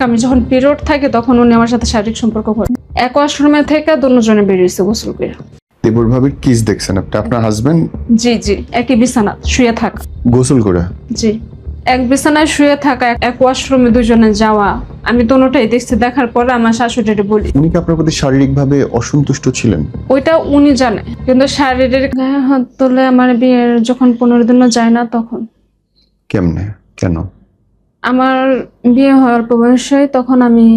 আমি যখন পিরিয়ড থাকে তখন উনি আমার সাথে শারীরিক সম্পর্ক করে। এক ওয়াশরুমে থেকে দুজনে বেরিয়েছে গোসল করে। দেবর ভাবির কিস দেখছেন আপনি, আপনার হাজবেন্ড? জি জি, একই বিছানা শুয়ে থাকা। গোসল করে? জি, এক বিছানায় শুয়ে থাকা, এক ওয়াশরুমে দুজনে যাওয়া। আমি দুটোটাই দেখছি। দেখার পরে আমার শাশুড়িকে বলি। উনি কি আপনার প্রতি শারীরিকভাবে অসন্তুষ্ট ছিলেন? ওইটা উনি জানে, কিন্তু শারীরিক গায়ে হাত তোলে আমার বিয়ের যখন 15 দিনও যায় না তখন। কেমনে, কেন? আমার বিয়ে হওয়ার অল্প বয়সে, তখন আমি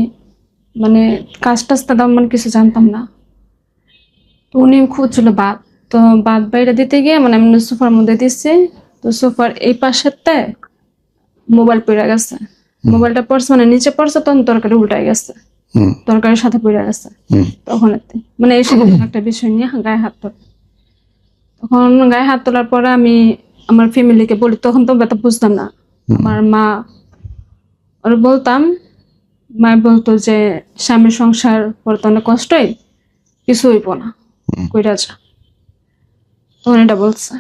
মানে কাজ টাজ তেমন কিছু জানতাম না। তো উনি খুঁজছিল বাদ, তো বাদ বাইরে দিতে গিয়ে মানে আমি সোফার মধ্যে দিচ্ছি, তো সোফার এই পাশেরতে মোবাইল পড়ে গেছে। মোবাইলটা পড়ছে মানে নিচে পড়ছে, তখন তরকারি উল্টাই গেছে, তরকারির সাথে পড়ে গেছে। তখন মানে এই সময় একটা বিষয় নিয়ে গায়ে হাত তোলে। তখন গায়ে হাত তোলার পরে আমি আমার ফ্যামিলিকে বলি, তখন তো ব্যাপারটা বুঝতাম না। আমার মা ওর বলতাম, মা বলতো যে স্বামীর সংসার করতে অনেক কষ্টই, কিছু হইব না, কইরা যা। তখন এটা বলছে।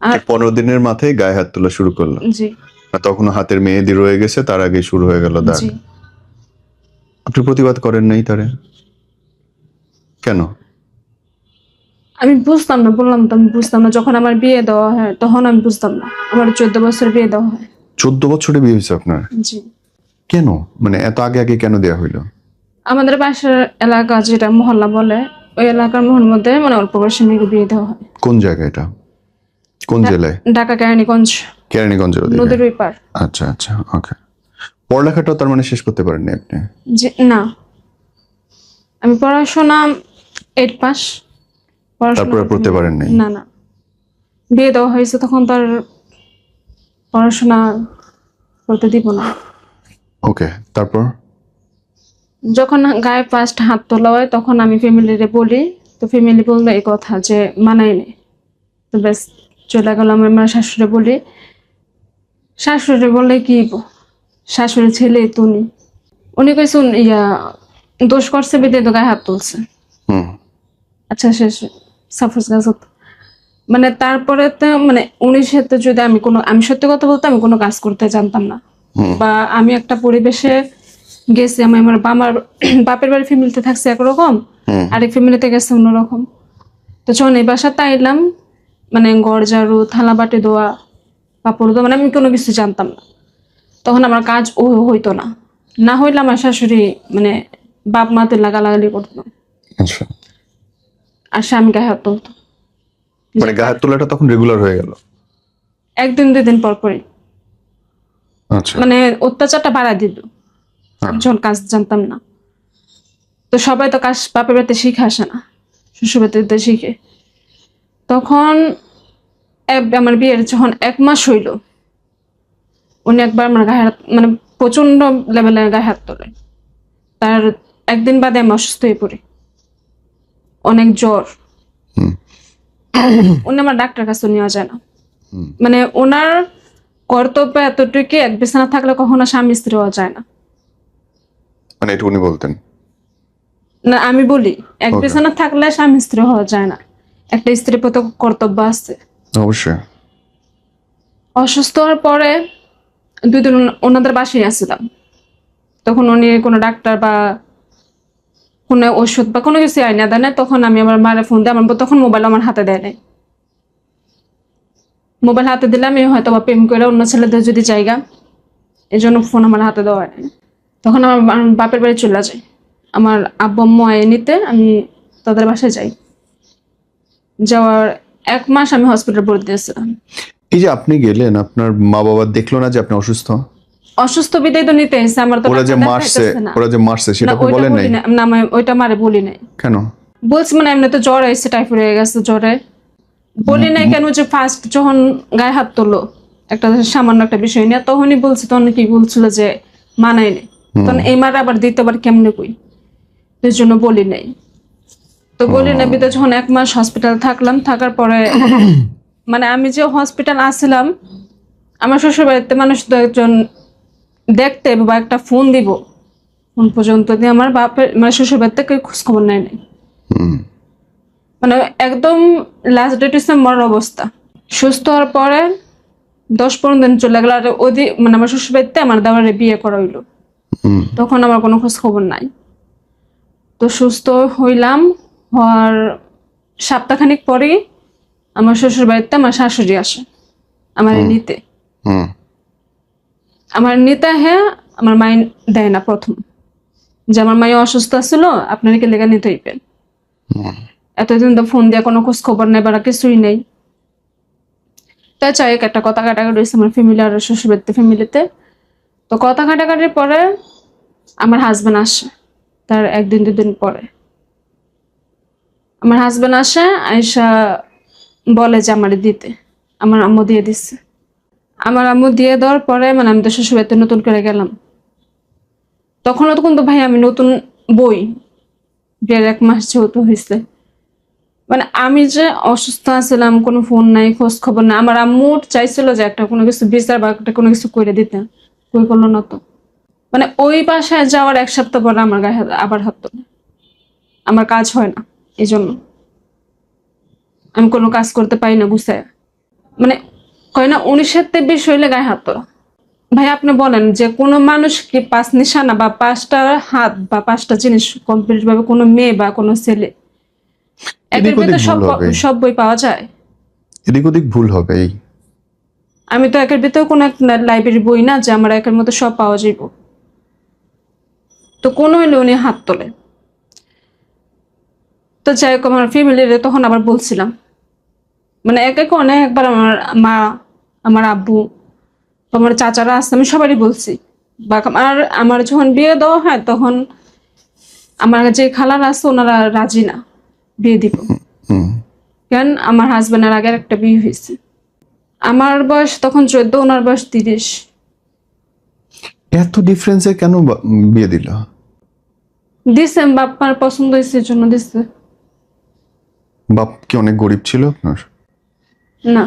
আর 15 দিনের মাথায় গায়ে হাত তোলা শুরু করলো? জি। তখন হাতের মেহেদি রয়ে গেছে, তার আগে শুরু হয়ে গেল দাগ। জি, আপনি প্রতিবাদ করেন নাই তারে? কেন? আমি বুঝতাম না, বললাম তো আমি বুঝতাম না। যখন আমার বিয়ে দেওয়া হয় তখন আমি বুঝতাম না। আমার 14 বছর বিয়ে দেওয়া হয়। 14 বছরে বিয়ে হয়েছে আপনার? জি। কেন, মানে এত আগে আগে কেন দেয়া হইলো? আমাদের পাশের এলাকা, যেটা মহল্লা বলে, ওই এলাকার মহল মধ্যে মানে অল্প বয়সী মেয়েকে বিয়ে দেওয়া হয়। কোন জায়গা এটা, কোন জেলায়? ঢাকা কেরানীগঞ্জ, কেরানীগঞ্জের ওদিকে? নদীর ওই পার। আচ্ছা আচ্ছা, ওকে। পড়ালেখাটাও তার মানে শেষ করতে পারেননি আপনি? জি না, আমি পড়াশোনা 8 পাস। তারপরে পড়তে পারেন নাই? না না, বিয়ে দেওয়া হয়েছে তখন তার পড়াশোনা করতে দিব না। ওকে, তারপর? যখন গায়ে ফার্স্ট হাত তোলা হয় তখন আমি ফ্যামিলিরে বলি, তো ফ্যামিলি বললো এই কথা যে মানাই নেই। তো ব্যাস চলে গেলাম। আমার শাশুড়ি বলি, শাশুড়ি বললে কি শাশুড়ি ছেলে তুমি, উনি কইসুন দোষ করছে বিদে তো গায়ে হাত তুলছে। আচ্ছা শেষ সাপোজ গাছ। মানে তারপরে তো মানে উনির সাথে যদি আমি সত্যি কথা বলতে আমি কোনো কাজ করতে জানতাম না, বা আমি একটা পরিবেশে গেছি, আমি আমার বাপের বাড়ি ফ্যামিলিতে থাকছি একরকম, আরেক ফ্যামিলিতে গেছে অন্যরকম। তো যখন এই বাসাতে আইলাম, মানে ঘর ঝাড়ু, থালা বাটি ধোয়া, কাপড় ধোয়া, মানে আমি কোনো কিছু জানতাম না। তখন আমার কাজ হইতো না, না হইলে আমার শাশুড়ি মানে বাপ মাতে লাগালাগালি করতো, আর স্বামী গায়ে হাত তুলতো। মানে গায়ে হাত তোলাটা তখন রেগুলার হয়ে গেল? 1 দিন 2 দিন পর পরই আচ্ছা। মানে অত্যাচারটা বাড়ায় দিল। যখন কাজ জানতাম না, তো সবাই তো কাজ বাপের বাড়িতে শিখে আসে না, শ্বশুর বাড়িতে শিখে। তখন আমার বিয়ের যখন 1 মাস হইল, উনি একবার আমার গায়ে হাত মানে প্রচন্ড লেভেলে গায়ে হাত তোলে। তার 1 দিন বাদে আমি অসুস্থ হয়ে পড়ি, অনেক জ্বর। উনি আমার ডাক্তার কাছে নেওয়া যায় না, মানে ওনার কর্তব্য এতটুকু, এক বিছানা থাকলে কখনো স্বামী স্ত্রী হওয়া যায় না। মানে এটা উনি বলতেন? না, আমি বলি এক বিছানা থাকলে স্বামী স্ত্রী হওয়া যায় না, একটা স্ত্রীর প্রতি কর্তব্য আছে। অবশ্যই। অসুস্থ হওয়ার পরে 2 দিন ওনাদের বাসায় আসছিলাম। তখন উনি কোনো ডাক্তার বা কোনো ওষুধ বা কোনো কিছু আইনা দেয় না। তখন আমি আমার মায়ের ফোন দিই, আমার তখন মোবাইল আমার হাতে দেয় নাই। মোবাইল হাতে দিলে আমি হয়তো বা প্রেম করে অন্য ছেলেদের যদি জায়গা, এই জন্য ফোন আমার হাতে দেওয়া হয় নাই। তখন আমার বাপের বাড়ি চলে যায়, আমার আব্বু আম্মু নিতে আমি তাদের বাসায় যাই। যাওয়ার 1 মাস আমি হসপিটাল ভর্তি দিয়েছিলাম। এই যে আপনি গেলেন, আপনার মা বাবা দেখলো না যে আপনি অসুস্থ? অসুস্থ বিদায় তো নিতে এসে আমার তো ওরা যে মারছে সেটা আপনি বলেন নাই? না, আমি ওইটা মারে বলি নাই। কেন? বলছি মানে এমনি তো জ্বর এসে, টাইফয়েড হয়ে গেছে জ্বরে। বলি নাই কেন, যে ফার্স্ট যখন গায়ে হাত তোলো একটা সামান্য একটা বিষয় নিয়ে, তখনই বলছি। তখন কি বলছিল যে মানাই নেই, তখন এই মার আবার দ্বিতীয়বার কেমনে কই, এই জন্য বলি নাই। তো বলি না বিদে যখন 1 মাস হসপিটাল থাকলাম, থাকার পরে মানে আমি যে হসপিটাল আসছিলাম, আমার শ্বশুর বাড়িতে মানুষ তো একজন দেখতে বা একটা ফোন দিব, ফোন পর্যন্ত দিয়ে আমার বাপের মানে শ্বশুর বাড়িতে কেউ খোঁজ খবর নেয় নাই। মানে একদম লাস্ট ডেট মরার অবস্থা। সুস্থ হওয়ার পরে 10-15 দিন চলে গেল, আর মানে আমার শ্বশুর বাড়িতে আমার দেওয়ারে বিয়ে করা হইলো। তখন আমার কোনো খোঁজ খবর নাই। তো সুস্থ হইলাম, হওয়ার সপ্তাহখানিক পরেই আমার শ্বশুর বাড়িতে আমার শাশুড়ি আসে আমার নিতে। হুম আমার নিতে হ্যাঁ, আমার মাই দেয় না প্রথম, যে আমার মাই অসুস্থ ছিল, আপনার কি লেগে নিতে হইবেন। এতদিন তো ফোন দিয়ে কোনো খোঁজ খবর নেই বা কিছুই নেই। তাই চাই একটা কথা কাটাকাটি হয়েছে আমার ফ্যামিলি আর শ্বশুর বাড়িতে ফ্যামিলিতে। তো কথা কাটাকাটির পরে আমার হাজবেন্ড আসে, তার 1-2 দিন পরে আমার হাজবেন্ড আসে, আয়সা বলে যে আমারে দিতে। আমার আম্মু দিয়ে দিচ্ছে। আমার আম্মু দিয়ে দেওয়ার পরে মানে আমি তো শ্বশুর বাড়িতে নতুন করে গেলাম। তখনও তো কিন্তু ভাই আমি নতুন বই, বিয়ের 1 মাস যেহেতু হয়েছে, মানে আমি যে অসুস্থ আছিলাম, কোনো ফোন নাই, খোঁজ খবর নাই। আমার আম্মু চাইছিল যে একটা কোনো কিছু বিচার বা একটা কোনো কিছু করে দিতে, কই করলো না তো। মানে ওই বাসায় যাওয়ার 1 সপ্তাহ পরে আমার গায়ে আবার হাত তোলে। আমার কাজ হয় না, এই জন্য আমি কোনো কাজ করতে পারি না গুছায়। মানে কয় না 19-20 হইলে গায়ে হাত তোলা। ভাই আপনি বলেন যে কোনো মানুষ কি 5 নিশানা বা 5টা হাত বা 5টা জিনিস কমপ্লিট ভাবে কোনো মেয়ে বা কোনো ছেলে একের এদিক ওদিক ভিতর সব ভুল হবে, সব বই পাওয়া যায়? এদিক ওদিক ভুল হবে। আমি তো একের ভিতরে কোনো লাইব্রেরি বই না যে আমার একের মধ্যে সব পাওয়া যাইব। তো কোন হইলে উনি হাত তোলে। তো যাই হোক আমার ফ্যামিলির তখন আবার বলছিলাম, মানে এক এক অনেকবার আমার মা, আমার আব্বু, আমার চাচারা আছে, আমি সবারই বলছি। বা আমার যখন বিয়ে দেওয়া হয় তখন আমার যে খালারা আছে ওনারা রাজি না বিয়ে দিব। কেন আমার হাজবেন্ডের আগের একটা বিয়ে হয়েছে, আমার বয়স তখন 14, ওনার বয়স 30। এত ডিফারেন্সে কেন বিয়ে দিল? দিছে বাপ্পার পছন্দ হয়েছে এর জন্য দিছে। বাপ কি অনেক গরিব ছিল আপনার? না।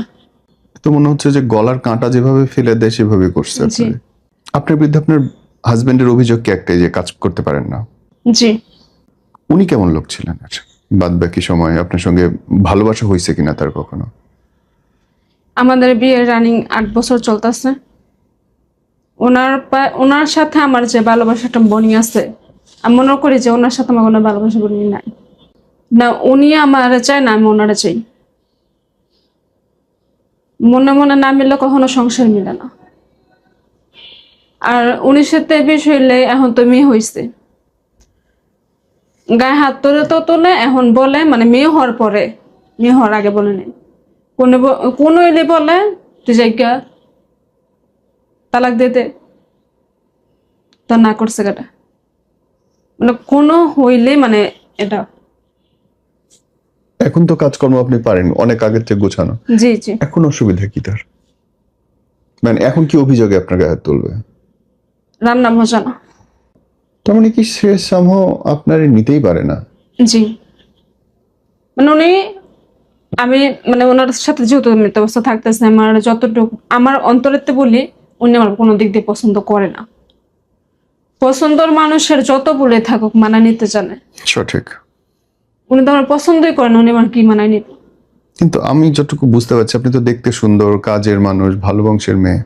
তো মনে হচ্ছে যে গলার কাঁটা যেভাবে ফেলে দেয় সেভাবে করছে জি আপনার। আপনার বিরুদ্ধে আপনার হাজবেন্ডের অভিযোগ কি একটাই, যে কাজ করতে পারেন না? জি। উনি কেমন লোক ছিলেন? আচ্ছা, বাদ বাকি সময় আপনার সঙ্গে ভালোবাসা হয়েছে কিনা তার কখনো? আমাদের বিয়ের রানিং 8 বছর চলতেছে। ওনার সাথে আমার যে ভালোবাসাটা বনি আছে, আমি মনে করি যে ওনার সাথে আমার কোনো ভালোবাসা বনি নাই। না উনি আমার চায় না আমি ওনারা চাই। মনে মনে না মিললে কখনো সংসার মিলে না। আর উনির সাথে বিষয় হইলে এখন তো মেয়ে হয়েছে, গায়ে হাত তোলে তো তোলে, এখন বলে মানে মেয়ে হওয়ার পরে, মেয়ে হওয়ার আগে বলে নেই। কোনো এলে বলে তুই জায়গা তালাক দিতে, তা না করছে কাটা। মানে কোনো হইলে মানে এটা। এখন তো কাজকর্ম আপনি পারেন অনেক আগের থেকে গোছানো, জি জি। এখন অসুবিধা কি তার? মানে এখন কি অভিযোগে আপনার গায়ে হাত তুলবে? রান্না মজা না। তার মানে কি সে সামহ আপনার নিতেই পারে না? জি। মানে উনি, আমি মানে ওনার সাথে যেহেতু মৃত অবস্থা থাকতেছে, আমার যতটুকু আমার অন্তরেতে বলি, উনি আমার কোনো দিক দিয়ে পছন্দ করে না। পছন্দর মানুষের যত বলে থাকুক মানা নিতে জানে, সঠিক। উনি তো আমার পছন্দই করেন, উনি আমার কি মানায় নিত। কিন্তু আমি যতটুকু বুঝতে পারছি আপনি তো দেখতে সুন্দর, কাজের মানুষ, ভালো বংশের মেয়ে।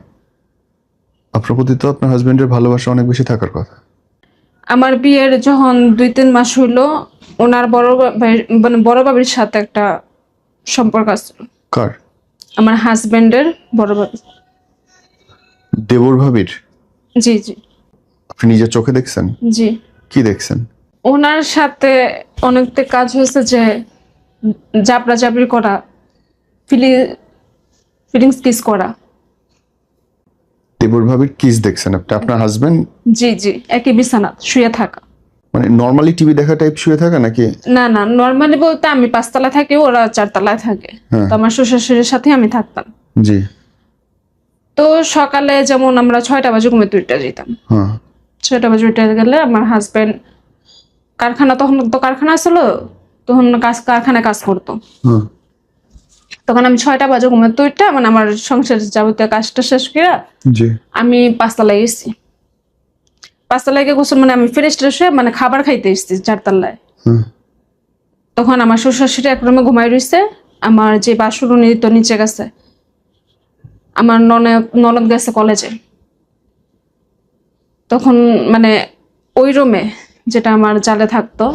আপনার প্রতি তো আপনার হাজবেন্ডের ভালোবাসা অনেক বেশি থাকার কথা। আমার বিয়ের যখন 2-3 মাস হইলো, ওনার মানে বড় বাবির সাথে একটা সম্পর্ক আছে। কার? আমার হাজবেন্ডের বড় বাবি। দেবর ভাবির? জি জি। আপনি নিজের চোখে দেখছেন? জি। কি দেখছেন? ওনার সাথে অনেকটা কাজ হয়েছে যে জাবরা জাবরি করা, ফিলিংস কিস করা। দেবর ভাবির কিস দেখছেন আপনি? আপনার হাজবেন্ড জি জি, একই বিছানা শুয়ে থাকা। মানে নর্মালি টিভি দেখা টাইপ শুয়ে থাকা নাকি? না না, নর্মালি বলতে আমি 5 তলায় থাকি, ওরা 4 তলায় থাকে। হ্যাঁ। তো আমার শ্বশুর শাশুড়ির সাথে আমি থাকতাম। জি। তো সকালে যেমন আমরা 6টা বাজে ঘুমে তুইটা যেতাম। হ্যাঁ 6টা বাজে উঠে গেলে আমার হাজবেন্ড কারখানা, তখন তো কারখানা ছিল, তখন কারখানায় কাজ করতো। হ্যাঁ। তখন আমি 6টা বাজে ঘুমে তুইটা মানে আমার সংসারের যাবতীয় কাজটা শেষ করে জি। আমি 5তলায় গেছি। 5তলায় গিয়ে গোসল মানে আমি ফ্রেশ ট্রেশ হয়ে মানে খাবার খাইতে এসেছি 4তলায়। হ্যাঁ। তখন আমার শ্বশুর শাশুড়ি এক রুমে ঘুমাই রইছে, আমার যে বাসুর উনি তো নিচে গেছে, আমার ননদ গেছে কলেজে। তখন মানে ওই রুমে যেটা আমার জালে থাকতো,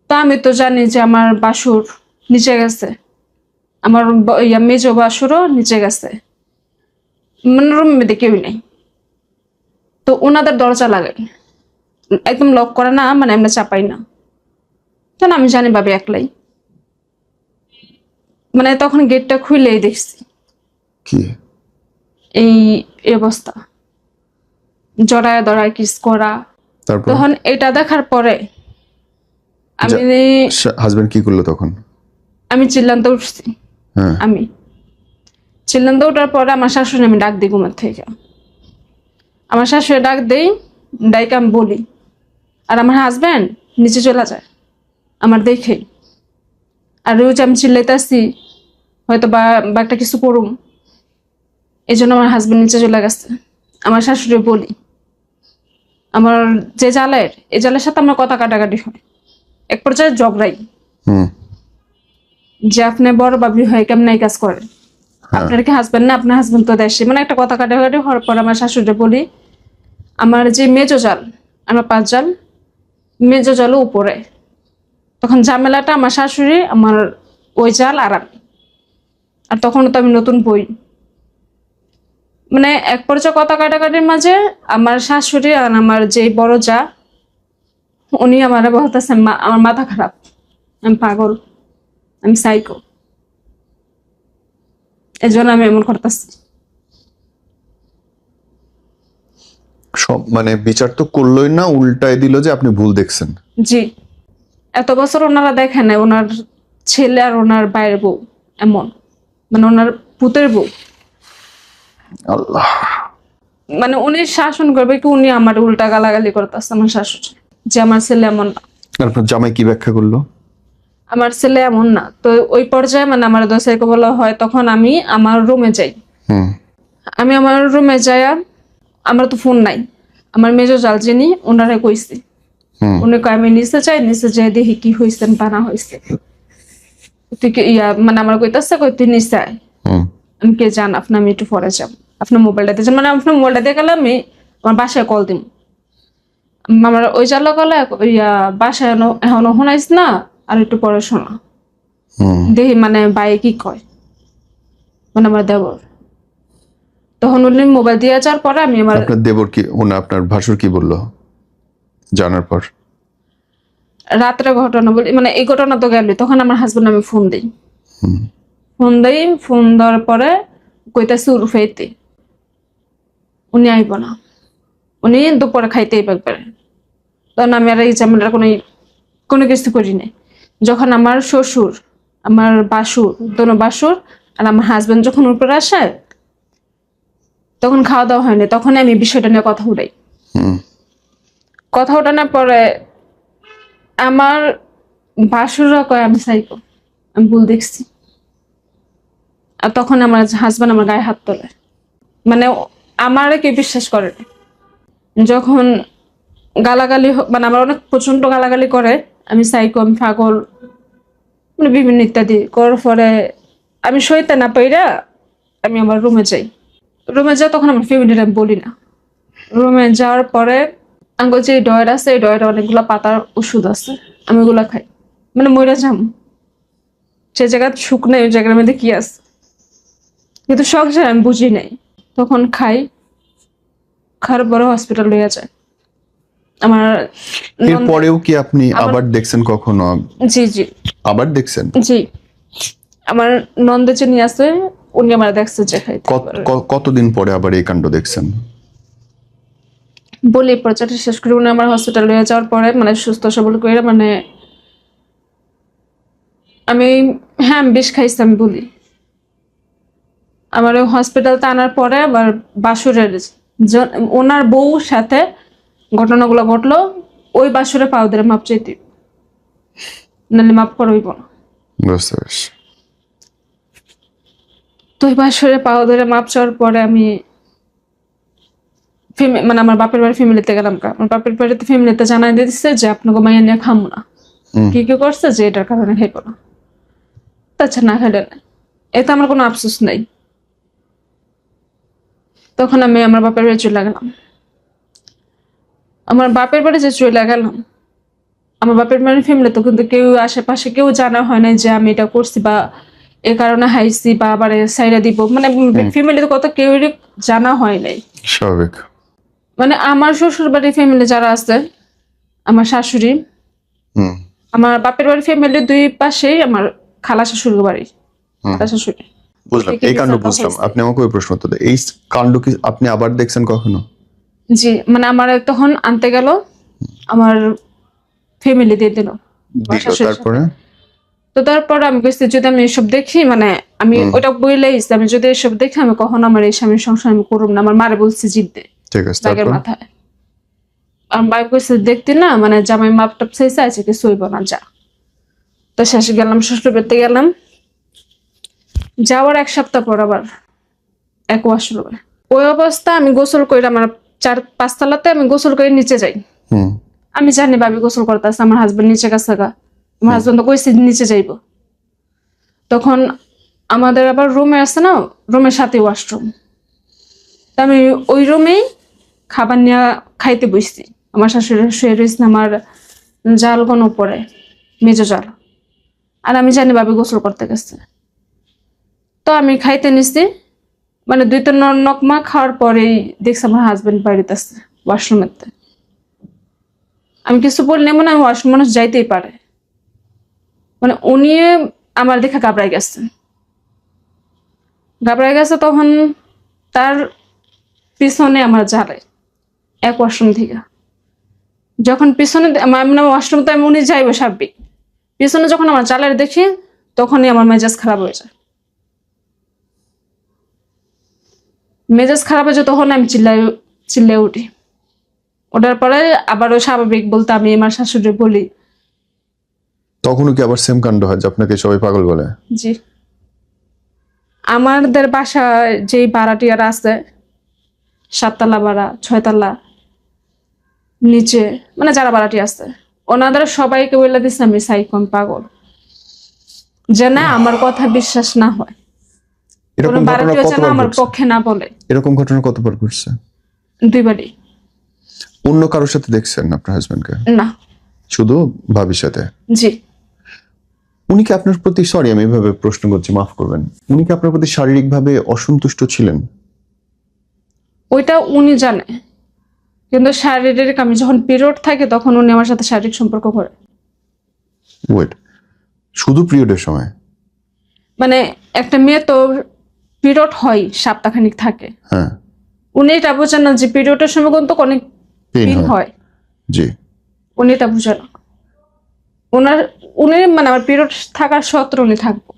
তো আমি তো জানি যে আমার বাসুর নিচে গেছে, আমার মেজ বাসুরও নিচে গেছে, মানে রুমের মধ্যে কেউই নেই। তো ওনাদের দরজা লাগে, একদম লক করে না, মানে আমরা চাপাই না, তখন আমি জানি ভাবি একলাই। মানে তখন গেটটা খুলেই দেখছি কি এই এই অবস্থা, জড়ায় দড়ায় কিস করা। তারপর তখন এটা দেখার পরে আমি হাজবেন্ড কি করলো তখন? আমি চিল্লানতে উঠছি। হ্যাঁ, আমি চিল্লানতে ওঠার পরে আমার শাশুড়ি আমি ডাক দিই ঘুমের থেকে। আমার শাশুড়ি ডাক দেই, ডাইকে আমি বলি, আর আমার হাজব্যান্ড নিচে চলে যায় আমার দেখেই। আর ওই যে আমি চিল্লাইতেছি হয়তো বা একটা কিছু করুম, এই জন্য আমার হাজব্যান্ড নিচে চলে গেছে। আমার শাশুড়ি বলি, আমার যে জালের, এই জালের সাথে আমার কথা কাটাকাটি হয়, এক পর্যায়ে ঝগড়াই হুম, যে আপনি বড় বাবি হয়ে কেমন এই কাজ করেন, আপনার কি হাজবেন্ড না, আপনার হাজবেন্ড তো দেশে, মানে একটা কথা কাটাকাটি হওয়ার পর আমার শাশুড়ি বলি, আমার যে মেজো জাল, আমার 5 জাল, মেজো জালও উপরে। তখন ঝামেলাটা আমার শাশুড়ি, আমার ওই জাল আর আমি। আর তখন তো আমি নতুন বই, মানে এক পর্যায়ে কথা কাটাকাটির মাঝে আমার শাশুড়ি আর আমার যে বড় যা, উনি আমার বলতেছে আমার মাথা খারাপ, আমি পাগল, আমি সাইকো, এই জন্য আমি এমন করতেছি। সব মানে বিচার তো করলোই না, উল্টায় দিল যে আপনি ভুল দেখছেন। জি, এত বছর ওনারা দেখেন না ওনার ছেলে আর ওনার বাইরের বউ এমন, মানে ওনার পুতের বউ, আল্লাহ, মানে উনি শাসন করবে কি, উনি আমার উল্টা গালাগালি করতেছে আমার শাশুড়ি, যে আমার ছেলে এমন না, আর আপনার জামাই কি ব্যাখ্যা করলো? আমার ছেলে এমন না। তো ওই পর্যায়ে মানে আমার দোষাইকে বলা হয়, তখন আমি আমার রুমে যাই। হুম, আমি আমার রুমে যাই, আমার তো ফোন নাই, আমার মেজো জাল যিনি ওনারা কইছি, হুম, উনি কয় আমি নিচে যাই, নিচে যাই দেখি কি হয়েছে বা না হয়েছে। তুই মানে আমার কইতাছে কই তুই নিচে আয়। হুম, আমি কে জান আপনি, আমি একটু পরে যাব, আপনার মোবাইলটা দিয়েছেন, মানে আপনার মোবাইলটা দিয়ে গেলে আমি আমার বাসায় কল দিব। আমার ওই জাল গেলে বাসায় এখনো শোনাইস না, আর একটু পরে শোনা হুম। দেখি মানে বাই কি কয়, মানে আমার দেবর। তখন উনি মোবাইল দিয়ে যাওয়ার পরে আমি আমার আপনার দেবর কি, আপনার ভাসুর কি বললো জানার পর? রাত্রে ঘটনা বলি, মানে এই ঘটনা তো গেল, তখন আমার হাজবেন্ড আমি ফোন দিই, হুম, ফোন দেওয়ার পরে কইতাছি উরফাইতে, উনি আইব না, উনি দুপুরে খাইতেই পারবে। তখন আমি আর এই ঝামেলার কোনো কিছু করি নাই। যখন আমার শ্বশুর, আমার বাসুর, দোনো বাসুর আর আমার হাজবেন্ড যখন উপরে আসে, তখন খাওয়া দাওয়া হয়নি, তখন আমি বিষয়টা নিয়ে কথা উঠাই। হুম, কথা উঠানোর পরে আমার বাসুররা কয় আমি সাইকো, আমি ভুল দেখছি। আর তখন আমার হাজবেন্ড আমার গায়ে হাত তোলে, মানে আমারে কেউ বিশ্বাস করে না। যখন গালাগালি মানে আমার অনেক প্রচন্ড গালাগালি করে, আমি সাইকো, আমি পাগল, মানে বিভিন্ন ইত্যাদি করার পরে আমি সইতে না পাইরা আমি আমার রুমে যাই। রুমে যাই তখন আমার ফ্যামিলির আমি বলি না। রুমে যাওয়ার পরে আঙ্গুল যে ডয়ের আছে, এই ডয়ের অনেকগুলা পাতার ওষুধ আছে, আমি ওগুলা খাই, মানে মইরা যাম, সে জায়গা সুখ নেই, ওই জায়গার মধ্যে কি আছে, কিন্তু শখ যায় আমি বুঝি নাই। তখন খাই, খাওয়ার পরে হসপিটাল লইয়া যায় আমার এর পরেও কি আপনি আবার দেখছেন কখনো? জি জি আবার দেখছেন? জি, আমার নন্দে যিনি আছে উনি আমার দেখছে যে খাইতে। কতদিন পরে আবার এই কাণ্ড দেখছেন? বলি পর্যায়টা শেষ করে উনি আমার হসপিটাল লইয়া যাওয়ার পরে মানে সুস্থ সবল করে, মানে আমি হ্যাঁ আমি বিষ খাইছি আমি বলি। আমার হসপিটালতে আনার পরে আবার বাসুরের ওনার বউর সাথে ঘটনাগুলো ঘটলো, ওই বাসুরে পাও ধরে মাপ চাইতে, নাহলে মাপ করইব না। বুঝতে পারছি। তো ওই বাসুরে পাও ধরে মাপ চাওয়ার পরে আমি মানে আমার বাপের বাড়ি ফ্যামিলিতে গেলাম। আমার বাপের বাড়িতে ফ্যামিলিতে জানাই দিয়ে দিচ্ছে যে আপনাকে মাইয়া নিয়ে খামো না, কি কি করছে যে এটার কারণে খাইব না, আচ্ছা না খাইলে না, এতে আমার কোনো আফসোস নাই। তখন আমি আমার বাপের বাড়ি চলে গেলাম। আমার বাপের বাড়ি যে চলে গেলাম, আমার বাপের বাড়ির ফ্যামিলি তো কিন্তু কেউ আশেপাশে কেউ জানা হয় না যে আমি এটা করছি বা এ কারণে হাইছি বা আবার সাইডা দিব, মানে ফ্যামিলির কথা কেউ জানা হয় নাই। স্বাভাবিক। মানে আমার শ্বশুর বাড়ির ফ্যামিলি যারা আছে, আমার শাশুড়ি, হুম আমার বাপের বাড়ির ফ্যামিলি দুই পাশেই আমার খালা শাশুড়ি বাড়ি, খালা শাশুড়ি। বুঝলাম, থেকে এই কাণ্ড বিচারটা বুঝলাম। হয়েছে। আপনি আমাকে ওই প্রশ্ন উত্তর দেন, এই কাণ্ড কি আপনি আবার দেখছেন কখনো? জি, মানে আমার তখন আনতে গেল, আমার ফ্যামিলি দিয়ে দিল আমার দিল, শাশুড়ির সাথে। তারপরে? তো তারপর আমি বলছি যদি আমি এসব দেখি, মানে আমি ওটা বইলেই আমি যদি এসব দেখি আমি কখনো আমার এই স্বামীর সংসার আমি করব না। আমার মারে বলছি জিদ্দে ঠিক আছে, রাগের তারপর? মাথায়। আমার ভাই কইছে দেখতে না, মানে জামাই মাপ টাপ চাইছে, আছে কি সইব না, যা। তো শেষে গেলাম, শ্বশুর বাড়িতে গেলাম। যাওয়ার 1 সপ্তাহ পর আবার এক ওয়াশরুমে ওই অবস্থা, আমি গোসল করে আমার 4-5 তলাতে আমি গোসল করে নিচে যাই। হুম আমি জানি ভাবি গোসল করতেছে, আমার হাজবেন্ড নিচে গেছে গা, আমার হাজবেন্ড তো কইছে নিচে যাইব। তখন আমাদের আবার রুমে আছে না, রুমের সাথে ওয়াশরুম। তা আমি ওই রুমেই খাবার নিয়ে খাইতে বসছি। আমার শাশুড়ি শুয়ে রয়েছে আমার জাল কোন উপরে, মেজো জাল। আর আমি জানি ভাবি গোসল করতে গেছে। তো আমি খাইতে নিছি, মানে 2-3 নকমা খাওয়ার পরেই দেখছি আমার হাজবেন্ড বাড়িতে আছে ওয়াশরুমেতে। আমি কিছু বললে মানে আমি ওয়াশরুম মানুষ যাইতেই পারে, মানে উনি আমার দেখে ঘাবড়াই গেছে। তখন তার পিছনে আমার জালে এক ওয়াশরুম থেকে, যখন পিছনে মানে ওয়াশরুম তো আমি উনি যাইবো স্বাভাবিক, পিছনে যখন আমার জালের দেখি তখনই আমার মেজাজ খারাপ হয়ে যায়। মেজাজ খারাপ হয়ে যায় তখন আমি চিল্লাই উঠি। ওঠার পরে আবার ওই স্বাভাবিক বলতে আমি আমার শাশুড়ি বলি। তখনও কি আবার সেম কাণ্ড হয় যে আপনাকে সবাই পাগল বলে? জি, আমাদের বাসায় যেই ভাড়াটিয়ারা আছে, 7 তলা ভাড়া, 6 তলা নিচে, মানে যারা ভাড়াটি আছে, ওনাদের সবাইকে বলে দিচ্ছে আমি সাইকন পাগল, যে না আমার কথা বিশ্বাস না হয়, এরকম কোনো ঘটনা ভাড়াটিয়া যেন কতবার আমার ঘটছে? পক্ষে না বলে। এরকম ঘটনা কতবার ঘটছে? 2 বারই। অন্য কারোর সাথে দেখছেন আপনার হাজবেন্ডকে? না। শুধু ভাবির সাথে? জি। উনি কি আপনার প্রতি, সরি আমি এভাবে প্রশ্ন করছি, মাফ করবেন, উনি কি আপনার প্রতি শারীরিকভাবে অসন্তুষ্ট ছিলেন? ওইটা উনি জানে, কিন্তু শারীরিক আমি যখন পিরিয়ড থাকে তখন উনি আমার সাথে শারীরিক সম্পর্ক করে। ওয়েট, শুধু পিরিয়ডের সময়? মানে একটা মেয়ে তো পিরিয়ড হয়, সপ্তাহখানিক থাকে, হ্যাঁ। উনি এটা বোঝেন না যে পিরিয়ডের সময় কিন্তু অনেক পেইন পেইন হয়। হয়। জি। উনি এটা বুঝে না। উনি মানে আমার পিরিয়ড থাকার সত্ত্বেও উনি থাকবো।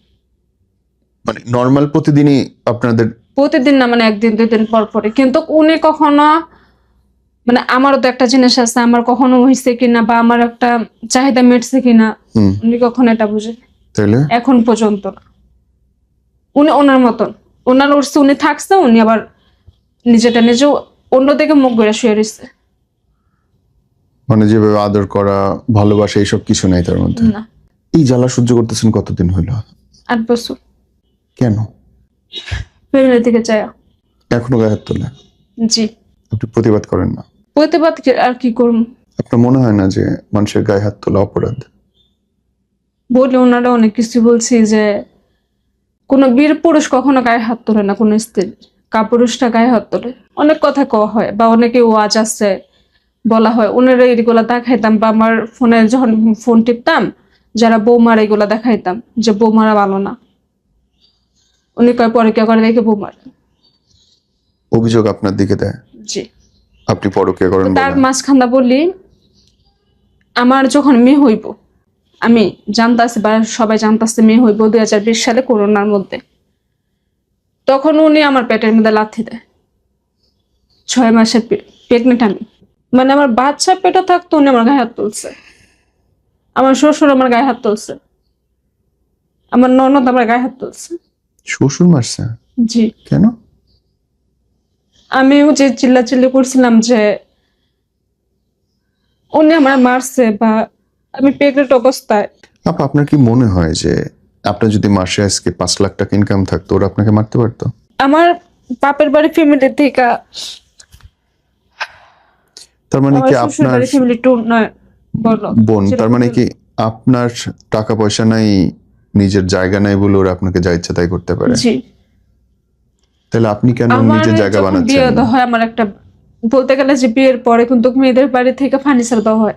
মানে নর্মাল প্রতিদিনই আপনাদের? প্রতিদিন না, মানে 1-2 দিন পর পরে। কিন্তু উনি কখনো, মানে আমারও তো একটা জিনিস আছে, আমার কখনো হয়েছে কিনা বা আমার একটা চাহিদা মিটছে কিনা, উনি কখনো এটা বুঝে তাইলে এখন পর্যন্ত না। উনি ওনার মতন, ওনার উঠছে, উনি থাকছে, উনি আবার নিজেটা নিজে অন্যদিকে মুখ ঘুরে শুয়ে রয়েছে। মানে যেভাবে আদর করা, ভালোবাসা, এইসব কিছু নাই তার মধ্যে? না। এই জ্বালা সহ্য করতেছেন কতদিন হইল? 8 বছর। কেন? ফ্যামিলি থেকে চাই। এখনো গায়ে হাত তোলে? জি। আপনি প্রতিবাদ করেন না? প্রতিবাদ আর কি করুন, আপনার মনে হয় না যে মানুষের গায়ে হাত তোলা অপরাধ? বলে ওনারা অনেক কিছু বলছি যে কোনো বীর পুরুষ কখনো গায়ে হাত তোলে না কোনো স্ত্রীর, কাপুরুষটা গায়ে হাত তোলে। অনেক কথা কওয়া হয় বা অনেকে ওয়াজ আছে বলা হয়, ওনারা এগুলা দেখাইতাম বা আমার ফোনে যখন ফোন টিপতাম যারা বৌমারা এগুলা দেখাইতাম যে বৌমারা ভালো না, উনি কয় পরে কে করে দেখে বৌমার। অভিযোগ আপনার দিকে দেয়? জি। আপনি পরকীয়া করেন তার বলে? মাঝখানটা বলি, আমার যখন মেয়ে হইব, আমি জানতাছি বা সবাই জানতাছে মেয়ে হইব 2020 সালে করোনার মধ্যে, তখন উনি আমার পেটের মধ্যে লাথি দেয়। 6 মাসের প্রেগনেন্ট আমি, মানে আমার বাচ্চা পেটে থাকতো উনি আমার গায়ে হাত তুলছে, আমার শ্বশুর আমার গায়ে হাত তুলছে, আমার ননদ আমার গায়ে হাত তুলছে। শ্বশুর মারছে? জি। কেন? আমিও যে চিল্লাচিল্লি করছিলাম যে উনি আমার মারছে বা আমি প্রেগনেন্ট অবস্থায়। আপা, আপনার কি মনে হয় যে আপনার যদি মাসে আজকে 5 লাখ টাকা ইনকাম থাকতো, ওরা আপনাকে মারতে পারতো? আমার বাপের বাড়ি ফ্যামিলি থেকে তার মানে আমার কি শ্বশুর আপনার বাড়ি ফ্যামিলি ট্যুর নয় বলো বোন, যেটা তার মানে বললো। কি আপনার টাকা পয়সা নাই, নিজের জায়গা নাই বলে ওরা আপনাকে যা ইচ্ছা তাই করতে পারে? জি। তাহলে আপনি কেন আমার নিজের জায়গা যখন বানাচ্ছেন বিয়ে না? দেওয়া হয়, আমার একটা, বলতে গেলে যে বিয়ের পরে কিন্তু মেয়েদের বাড়ি থেকে ফার্নিচার দেওয়া হয়,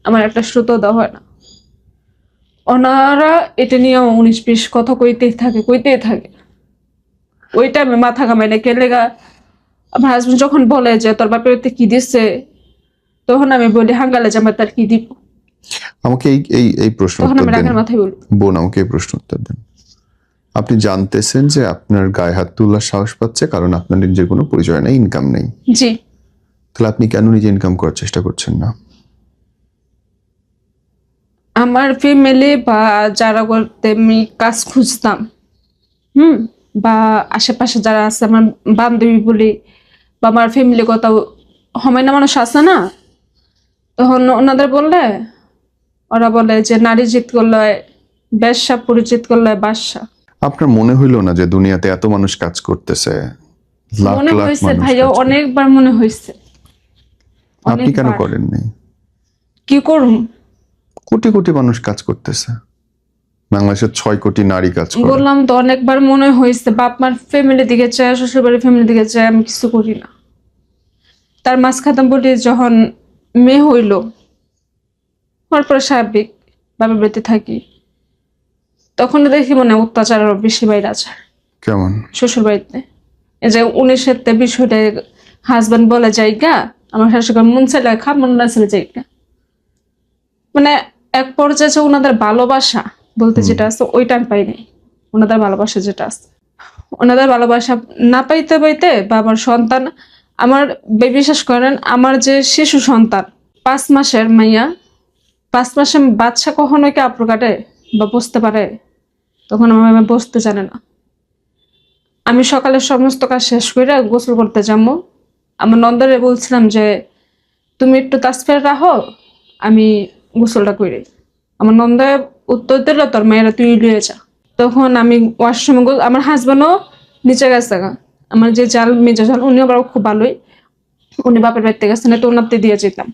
আমার একটা সুতো দেওয়া হয় না। ওনারা এটা নিয়ে 19-20 কথা কইতেই থাকে। ওই টাইমে মাথা ঘামাই না কেলেগা। আমার হাজবেন্ড যখন বলে যে তোর বাপের বাড়িতে কি দিচ্ছে, তখন আমি বলি হাঙ্গালে জামাই তার কি দিব, আমাকে এই এই এই প্রশ্ন তখন উত্তর আমি দেন। রাগের মাথায় বলি। বোন, আমাকে এই প্রশ্ন উত্তর দেন। আপনি জানতেছেন যে আপনার গায়ে হাত তোলার সাহস পাচ্ছে কারণ আপনার নিজের কোনো পরিচয় নেই, ইনকাম নেই। জি। তাহলে আপনি কেন নিজে ইনকাম করার চেষ্টা করছেন না? আমার ফ্যামিলি বা যারা করতে আমি কাজ খুঁজতাম, বা আশেপাশে যারা আছে আমার বান্ধবী বলি, বা আমার ফ্যামিলি কথা হমায়না মানুষ আছে না, তখন ওনাদের বললে ওরা বলে যে নারী জিত করলে ব্যবসা, পুরুষ জিত করলে বাদশা। আপনার মনে হইলো না যে দুনিয়াতে এত মানুষ কাজ করতেছে, লাখ মনে লাখ হয়েছে মানুষ ভাইয়া, কাজ করে, অনেকবার মনে হয়েছে, আপনি কেন অনেকবার। করেন নাই? কি করুম? কোটি কোটি মানুষ কাজ করতেছে, বাংলাদেশের 6 কোটি নারী কাজ করে। বললাম তো অনেকবার মনে হয়েছে, বাপ মার ফ্যামিলি দিকে চায়, শ্বশুর বাড়ির ফ্যামিলি দিকে চায়, আমি কিছু করি না। তার মাঝখানে বলি যখন মেয়ে হইলো, হওয়ার পরে স্বাভাবিক বাবার বাড়িতে থাকি, তখন দেখি মানে অত্যাচার আরো বেশি বাইরে আছে কেমন? শ্বশুর বাড়িতে। এই যে 19-20 হইলে হাজবেন্ড বলে যাইগা, আমার শাশুড়ি মন চাইলে খা, মন না চাইলে যাইগা। মানে এক পর্যায়ে যে ওনাদের ভালোবাসা বলতে যেটা আছে ওইটা আমি পাই নাই। ওনাদের ভালোবাসা যেটা আছে, ওনাদের ভালোবাসা না পাইতে পাইতে বা আমার সন্তান, আমার বিশ্বাস করেন, আমার যে শিশু সন্তান 5 মাসের মাইয়া, 5 মাসের বাচ্চা কখনো কি আপড় কাটে বা বসতে পারে? তখন আমার বসতে জানে না। আমি সকালে সমস্ত কাজ শেষ করে গোসল করতে যাবো, আমার নন্দরে বলছিলাম যে তুমি একটু তাসফির রাখো, আমি গোসলটা করি। আমার নন্দা উত্তর দিল তোর মেয়েরা তুই লিয়ে যা। তখন আমি ওয়াশরুমে আমার হাজবেন্ডও নিচে গেছে গা। আমার যে জাল মেজো জাল উনিও আবার খুব ভালোই, উনি বাপের বাড়িতে গেছে, না তো ওনাতে দিয়ে যেতাম।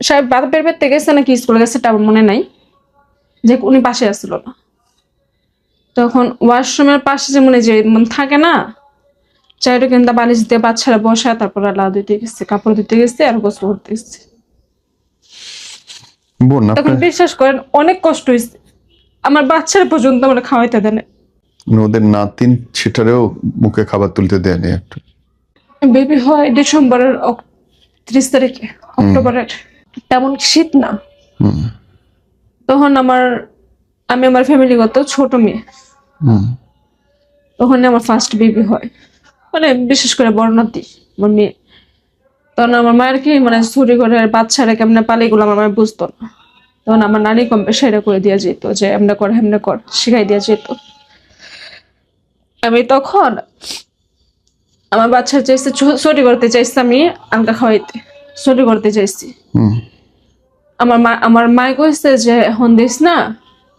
সাহেব বাপের বাড়িতে গেছে নাকি স্কুলে গেছে এটা আমার মনে নাই, যে উনি পাশে আসছিল না। তখন ওয়াশরুমের পাশে যে মনে যে থাকে না, চাইটা কিন্তু বালিশ দিয়ে বাচ্চারা বসায়, তারপর আলাদা ধুতে গেছে, কাপড় ধুতে গেছে আর গোসল করতে গেছে। বোন, তখন আপনার বিশ্বাস করেন অনেক কষ্ট হয়েছে, আমার বাচ্চারা পর্যন্ত আমার খাওয়াইতে দেন। ওদের নাতিন সেটারেও মুখে খাবার তুলতে দেয়নি একটু? বেবি হয় ডিসেম্বরের 30 তারিখে, অক্টোবরের, তেমন শীত না। হুম তখন আমি আমার ফ্যামিলিগত ছোট মেয়ে, হুম তখন আমার ফার্স্ট বেবি হয়, মানে বিশেষ করে বড় নাতি আমার মেয়ে। তখন আমার মায়ের কি মানে ছুরি করে বাচ্চারা কেমনে পালে এগুলো আমার মায়ের বুঝতো না। তখন আমার নানি কম সেটা করে দেওয়া যেত, যে এমনি কর হেমনে কর শিখাই দেওয়া যেত। আমি তখন আমার বাচ্চা চাইছে, ছুরি করতে চাইছি, আমি আলগা খাওয়াইতে ছুরি করতে চাইছি। হুম আমার মা কইছে যে এখন দিস না,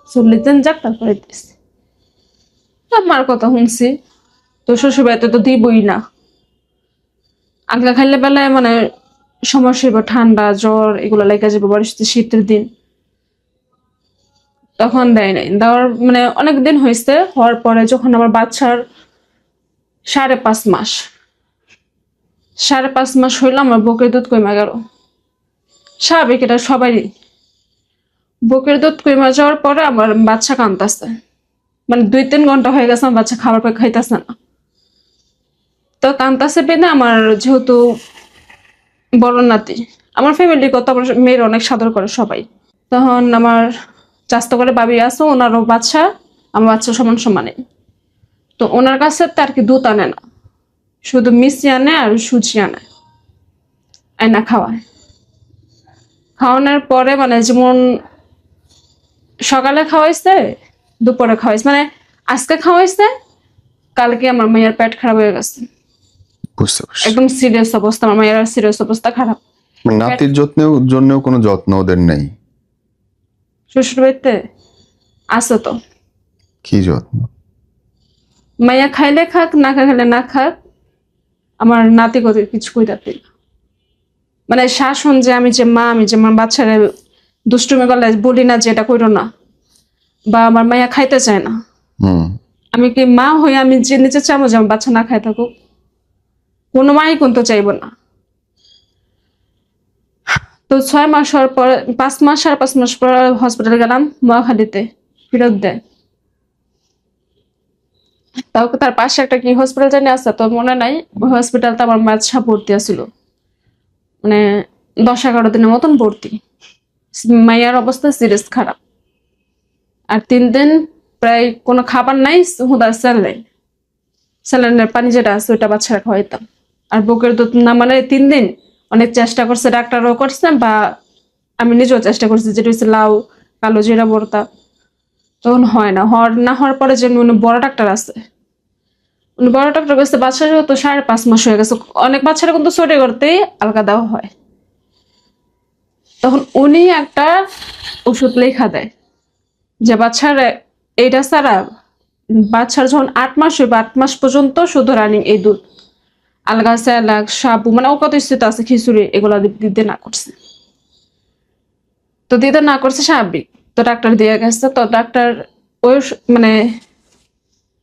চল্লিশ যাক তারপরে দিস। আমার কথা শুনছি, তো শ্বশুর বাড়িতে তো দিবই না। আগলা খাইলে বেলায় মানে সমস্যা হইব, ঠান্ডা জ্বর এগুলো লেগে যাবে, বরিষ্ঠ শীতের দিন। তখন দেয় নাই, দেওয়ার মানে অনেক দিন হয়েছে। হওয়ার পরে যখন আমার বাচ্চার 5.5 মাস, 5.5 মাস হইলো, আমার বুকের দুধ কমে গেল। স্বাভাবিক, এটা সবারই। বুকের দুধ কমে যাওয়ার পরে আমার বাচ্চা কাঁদতেছে, মানে 2-3 ঘন্টা হয়ে গেছে আমার বাচ্চা খাবার পরে খাইতেছে না। তো কান্তাসে পেনে আমার যেহেতু বড় নাতি, আমার ফ্যামিলি কত আমার মেয়ের অনেক সাদর করে সবাই। তখন আমার চাস্ত করে ভাবি আছে, ওনারও বাচ্চা আমার বাচ্চা সমান সমানে। তো ওনার কাছে তার কি দুধ আনে না, শুধু মিষ্টি আনে আর সুজি আনে, আয়না খাওয়ায়। খাওয়ানোর পরে মানে যেমন সকালে খাওয়াইছে, দুপুরে খাওয়াইছে, মানে আজকে খাওয়াইছে, কালকে আমার মেয়ের পেট খারাপ হয়ে গেছে, বুঝতে পারছি। একদম সিরিয়াস অবস্থা, আমার মেয়ের সিরিয়াস অবস্থা খারাপ। নাতির জন্যও কোনো যত্ন ওদের নেই? শ্বশুর বাড়িতে আছে তো, কি যত্ন? মাইয়া খাইলে খাক, না খাইলে না খাক, আমার নাতি কত কিছু কইতাতে। মানে শাসন, যে আমি যে মা, আমি যে আমার বাচ্চারা দুষ্টুমি করলে বলি না যে এটা করো না, বা আমার মাইয়া খাইতে চায় না, হুম। আমি কি মা হয়ে আমি যে নিজে চাবো যে আমার বাচ্চা না খাই থাকুক? কোনো মাই কিন্তু চাইবো না। তো 6 মাস হওয়ার পর, 5 মাস 5.5 মাস পর হসপিটালে গেলাম মহাখালীতে, ফেরত দেয়। তাও তার পাশে একটা কি হসপিটাল জানি আছে, তো মনে নাই। ওই হসপিটালটা আমার বাচ্চা ভর্তি আছিল, মানে 10-11 দিনের মতন ভর্তি। মাইয়ার অবস্থা সিরিয়াস খারাপ। আর 3 দিন প্রায় কোনো খাবার নাই, হুদা স্যালাইন, স্যালাইনের পানি যেটা আছে ওইটা বাচ্চারা খাওয়াইতাম। আর বুকের দুধ না, মানে 3 দিন অনেক চেষ্টা করছে, ডাক্তারও করছে, বা আমি নিজেও চেষ্টা করছি, যেটা হচ্ছে লাউ, কালো জিরা ভর্তা, তখন হয় না। হওয়ার পরে যে উনি বড় ডাক্তার আছে, উনি বড় ডাক্তার কাছে বাচ্চা যেহেতু 5.5 মাস হয়ে গেছে, অনেক বাচ্চারা কিন্তু ছোটে করতেই আলগা দেওয়া হয়, তখন উনি একটা ওষুধ লেখা দেয় যে বাচ্চার এইটা ছাড়া, বাচ্চার যখন 8 মাস হইবে 8 মাস পর্যন্ত শুধু রানিং এই দুধ, আলগা স্যালাক, সাবু, মানে ও কত স্থিত আছে, খিচুড়ি, এগুলা দিতে না করছে। তো দিতে না করছে স্বাভাবিক, তো ডাক্তার দিয়ে গেছে। তো ডাক্তার ওই মানে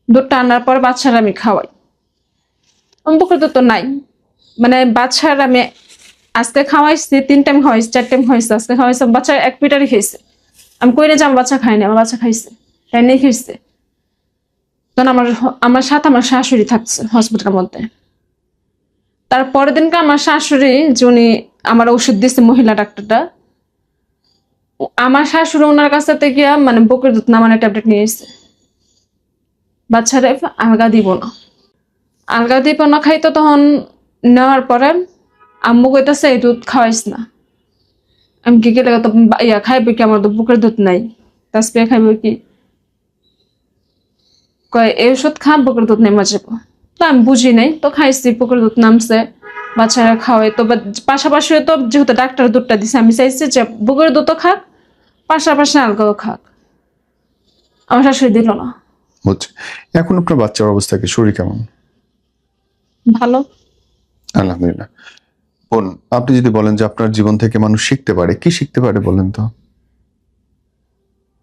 দুধটা আনার পর বাচ্চারা আমি খাওয়াই, বুকের দুধ তো নাই, মানে বাচ্চার আমি আজকে খাওয়াইছি 3 টাইম খাওয়াইছি, 4 টাইম খাওয়াইছি, আজকে খাওয়াইছি, বাচ্চা 1 পিটারই খেয়েছে। আমি কই না যে আমার বাচ্চা খায়নি, আমার বাচ্চা খাইছে, তাই নেই খেয়েছে। তখন আমার সাথে আমার শাশুড়ি থাকছে হসপিটালের মধ্যে। তারপরের দিনকে আমার শাশুড়ি, যিনি আমার ওষুধ দিচ্ছে, মহিলা ডাক্তারটা, আমার শাশুড়ি ওনার কাছে থেকে মানে বুকের দুধ নামানোর ট্যাবলেট নিয়ে এসেছে, বাচ্চারা আলগা দিব না, আলগা দিব না খাইতো। তখন নেওয়ার পরে আম্মু কইতাছে এই দুধ খাওয়াইস না। আমি কি গেলে তো খাইবে কি, আমার তো বুকের দুধ নাই, তাসপিয়া খাইবে কি, কয় এই ওষুধ খা, বুকের দুধ নেমা যাবো। তো আমি বুঝি নাই, তো খাইছি, বুকের দুধ নামছে, বাচ্চারা খাওয়াই। তো পাশাপাশি তো যেহেতু ডাক্তার দুধটা দিছে, আমি চাইছি যে বুকের দুধও খাক, পাশাপাশি আলগাও খাক। আমার শাশুড়ি দিল না। বুঝছি। এখন আপনার বাচ্চার অবস্থা কি, শরীর কেমন? ভালো। আলহামদুলিল্লাহ। বোন, আপনি যদি বলেন যে আপনার জীবন থেকে মানুষ শিখতে পারে, কি শিখতে পারে বলেন তো?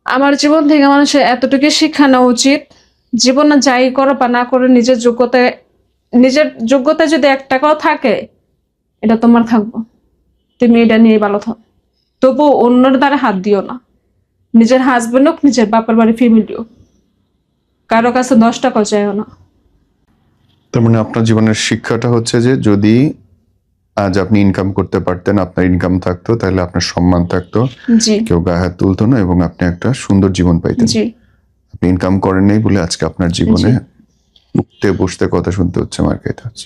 আমার জীবন থেকে মানুষের এতটুকু শিক্ষা নেওয়া উচিত, জীবনে যাই করো বা না করো, নিজের যোগ্যতা যদি 1 টাকাও থাকে, এটা তোমার থাকবো, তুমি এটা নিয়ে ভালো থাকো। তবু অন্যের দ্বারা হাত দিও না, নিজের হাজবেন্ড হোক, নিজের বাপের বাড়ি ফ্যামিলি হোক, কারো কাছে 10 টাকাও চাইও না। তার মানে আপনার জীবনের শিক্ষাটা হচ্ছে যে যদি আজ আপনি ইনকাম করতে পারতেন, আপনার ইনকাম থাকতো, তাহলে আপনার সম্মান থাকতো, জি কেউ গায়ে হাত তুলতো না, এবং আপনি একটা সুন্দর জীবন পাইতেন। জি আপনি ইনকাম করেন নাই বলে আজকে আপনার জীবনে জি উঠতে বসতে কথা শুনতে হচ্ছে, মার খাইতে হচ্ছে।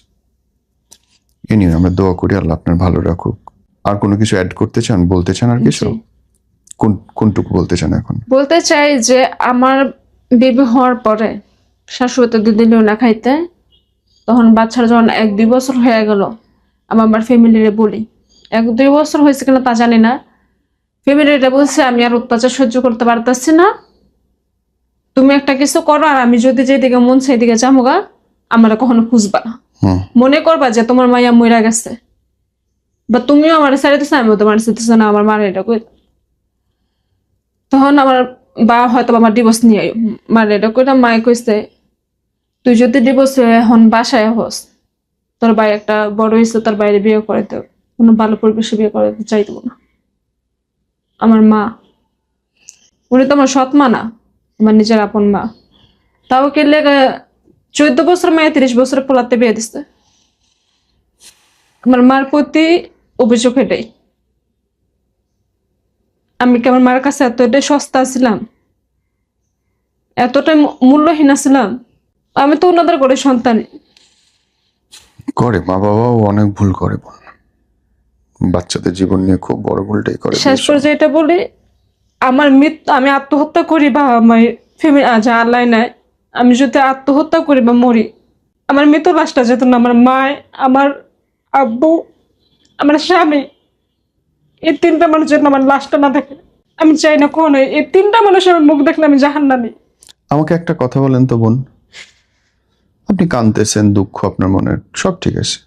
এ নিয়ে আমরা দোয়া করি আল্লাহ আপনার ভালো রাখুক। আর কোনো কিছু অ্যাড করতে চান, বলতে চান আর কিছু? জি। কোনটুকু বলতে চান এখন? বলতে চাই যে আমার বেবি হওয়ার পরে শাশুড়ি তো দিদিল না খাইতে, তখন বাচ্চার যখন 1-2 বছর হয়ে গেল, আমার ফ্যামিলিরে বলি, 1-2 বছর হয়েছে কিনা তা জানি না, ফ্যামিলিটা বলছে আমি আর অত্যাচার সহ্য করতে পারতেছি না, তুমি একটা কিছু করো, আর আমি যদি যেদিকে মন সেদিকে যামোগা, আমরা কখনো খুঁজবা না, হুম। মনে করবা যে তোমার মাইয়া মইরা গেছে, বা তুমিও আমার ছেড়ে দিচ্ছ, আমিও তোমার ছেড়ে না, আমার মার এটা কই। তখন আমার বা হয়তো আমার ডিভোর্স নিয়ে মার এটা কইটা, মায়ে কইছে তুই যদি ডিভোর্স এখন বাসায় হস, তোর ভাই একটা বড় হয়েছে, তোর বাইরে বিয়ে করে দেব, কোনো ভালো পরিবেশে বিয়ে করে চাই দেবো না। আমার মা, উনি তো আমার সৎ মা না, আমার নিজের আপন মা, তাও কে লেগে 14 বছর মেয়ে 30 বছর পোলাতে বিয়ে দিচ্ছে। আমার মার প্রতি অভিযোগ এটাই, আমি কি আমার মার কাছে এতটাই সস্তা ছিলাম, এতটাই মূল্যহীন ছিলাম? আমি তো ওনাদের করে সন্তান। করে, মা বাবাও অনেক ভুল করে বোন, বাচ্চাদের জীবন নিয়ে খুব বড় ভুলটাই করে। শেষ পর্যায়ে এটা বলি, আমার মৃত্যু, আমি আত্মহত্যা করি বা আমার ফ্যামিলি যা আল্লাহ নাই, আমি যদি আত্মহত্যা করি বা মরি, আমার মৃত্যু লাশটা যেত না আমার মা, আমার আব্বু, আমার স্বামী, এই 3টা মানুষ যেন আমার লাশটা না দেখে। আমি চাই না কখনো এই 3টা মানুষের মুখ দেখলে আমি জাহান্নামী। আমাকে একটা কথা বলেন তো বোন, আপনি কাঁদতেছেন, দুঃখ আপনার মনের, সব ঠিক আছে,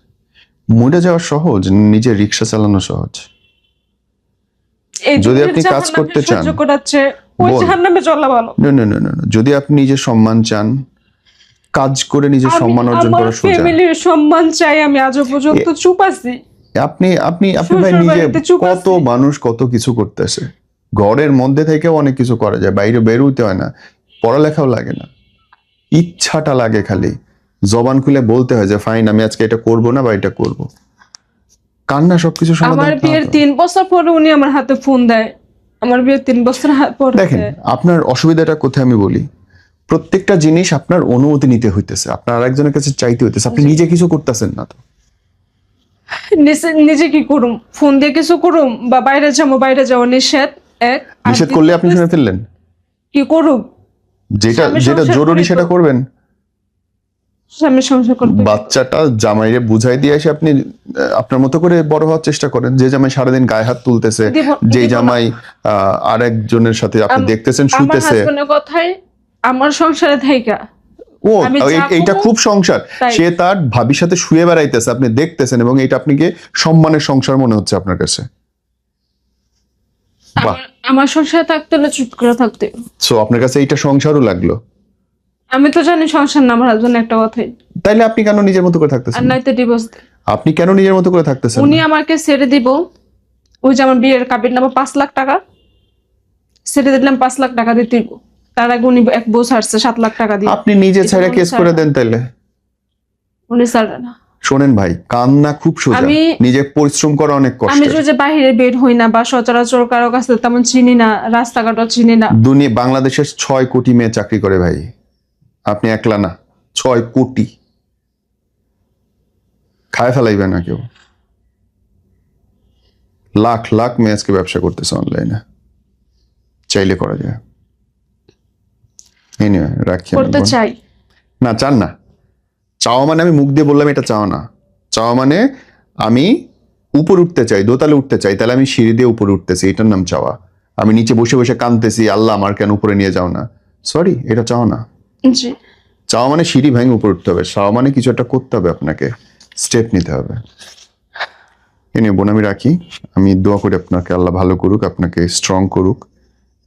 মরে যাওয়া সহজ, নিজের রিক্সা চালানো সহজ। এই যদি দুনিয়ার আপনি কাজ জাহান্নামে করতে চান, সহ্য করাচ্ছে ওই বল। জাহান্নামে চলা ভালো। না না না না না, যদি আপনি নিজের সম্মান চান, কাজ করে নিজের আমি সম্মান অর্জন আমার করা সোজা। ফ্যামিলির সম্মান চাই, আমি আজও পর্যন্ত চুপ আছি। আপনি আপনি আপনি ভাই শ্বশুর নিজে, বাড়িতে চুপ কত আছি। মানুষ কত কিছু করতেছে, ঘরের মধ্যে থেকেও অনেক কিছু করা যায়, বাইরে বের হইতে হয় না, পড়ালেখাও লাগে না, ইচ্ছাটা লাগে খালি, জবান খুলে বলতে হয় যে ফাইন আমি আজকে এটা করব না বা এটা করব। কান্না সবকিছু আমার সমাধান না বিয়ের তো। 3 বছর পরে উনি আমার হাতে ফোন দেয়, আমার বিয়ের 3 বছর পরে দেখেন দেয়। আপনার অসুবিধাটা কোথায় আমি বলি, প্রত্যেকটা জিনিস আপনার অনুমতি নিতে হইতেছে, আপনার আরেকজনের কাছে চাইতে হইতেছে, আপনি নিজে কিছু করতেছেন না তো। নিজে কি করুম, ফোন দিয়ে কিছু করুম, বা বাইরে যাবো, বাইরে যাওয়া নিষেধ এক। আর নিষেধ করলে আপনি শুনে ফেললেন, কি করুম, যেটা স্বামী যেটা সংসার জরুরি করি তো। সেটা করবেন। স্বামী সংসার করতে বাচ্চাটা জামাইরে বুঝাই দিয়ে এসে আপনি আপনার মতো করে বড় হওয়ার চেষ্টা করেন। যে জামাই সারাদিন গায়ে হাত তুলতেছে, যে দিব না। জামাই আরেকজনের সাথে আপনি দেখতেছেন আমার শুতেছে, হাজবেন্ডের কথাই আমার সংসারে থাইকা ও আমি যা এইটা করবো খুব সংসার, তাই। সে তার ভাবির সাথে শুয়ে বেড়াইতেছে, আপনি দেখতেছেন, এবং এটা আপনাকে সম্মানের সংসার মনে হচ্ছে আপনার কাছে। বাহ, আমার সংসারে থাকতে হলে চুপ করে থাকতে হবে। সো আপনার কাছে এইটা সংসারও লাগলো, আমি তো জানি সংসার না, আমার হাজবেন্ড একটা কথাই। তাইলে আপনি কেন নিজের মতো করে আর থাকতেছেন না? নাইতে ডিভোর্স। আপনি কেন নিজের মতো করে থাকতেছেন উনি না? আমাকে ছেড়ে দিব, ওই যে আমার বিয়ের কাবির নামা 5 লাখ টাকা ছেড়ে দিলাম, 5 লাখ টাকা দিতে হইব। তার আগে উনি এক বউ ছাড়ছে 7 লাখ টাকা দিয়ে। আপনি নিজে এটা ছেড়ে উনি কেস ছাড়ে করে না। দেন তাইলে। উনি ছাড়ে না। শোনেন ভাই, কান্না খুব সোজা, আমি- নিজে পরিশ্রম করা অনেক আমি কষ্ট। যে বাইরে বের হই না, বা সচরাচর কারো কাছে তেমন চিনি না, রাস্তাঘাটও চিনি না। দুনিয়া বাংলাদেশের 6 কোটি মেয়ে চাকরি করে ভাই, আপনি একলা না, 6 কোটি। খায় ফেলাইবে না কেউ, লাখ লাখ মেয়ে আজকে ব্যবসা করতেছে অনলাইনে, চাইলে করা যায়। এনিওয়ে রাখি আমি, করতে বোন। চাই। না চান না, চাওয়া মানে আমি মুখ দিয়ে বললাম এটা চাওয়া না, চাওয়া মানে আমি উপরে উঠতে চাই, দোতলে উঠতে চাই, তাহলে আমি সিঁড়ি দিয়ে উপরে উঠতেছি, এটার নাম চাওয়া। আমি নিচে বসে বসে কাঁদতেছি, আল্লাহ আমার কেন উপরে নিয়ে যাও না, সরি, এটা চাওয়া না। জি। চাওয়া মানে সিঁড়ি ভেঙে উপরে উঠতে হবে, চাওয়া মানে কিছু একটা করতে হবে, আপনাকে স্টেপ নিতে হবে। এ নিয়ে বোন আমি রাখি, আমি দোয়া করি আপনাকে আল্লাহ ভালো করুক, আপনাকে স্ট্রং করুক,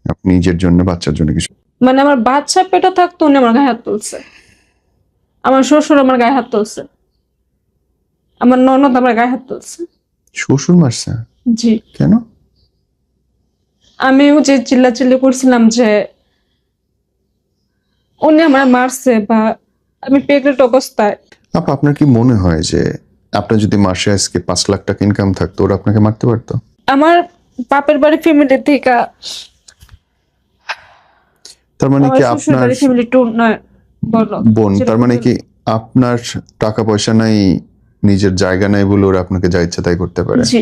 আপনি নিজের জন্য বাচ্চার জন্য কিছু। মানে আমার বাচ্চা পেটে থাকতো উনি আমার গায়ে হাত তুলছে, আমার শ্বশুর আমার গায়ে হাত তুলছে, আমার ননদ আমার গায়ে হাত তুলছে। শ্বশুর মারছে জি। কেন? আমিও যে চিল্লাচিল্লি করছিলাম যে উনি আমার মারছে, বা আমি প্রেগনেন্ট অবস্থায়। আপা আপনার কি মনে হয় যে আপনার যদি মাসে আজকে 5 লাখ টাকা ইনকাম থাকতো, ওরা আপনাকে মারতে পারতো? আমার বাপের বাড়ি ফ্যামিলি থেকে, তার মানে আমার কি শ্বশুর আপনার বাড়ি ফ্যামিলি টু নয় বলো। বোন, তার মানে কি আপনার টাকা পয়সা নাই, নিজের জায়গা নাই বলে ওরা আপনাকে যা ইচ্ছা তাই করতে পারে? জি।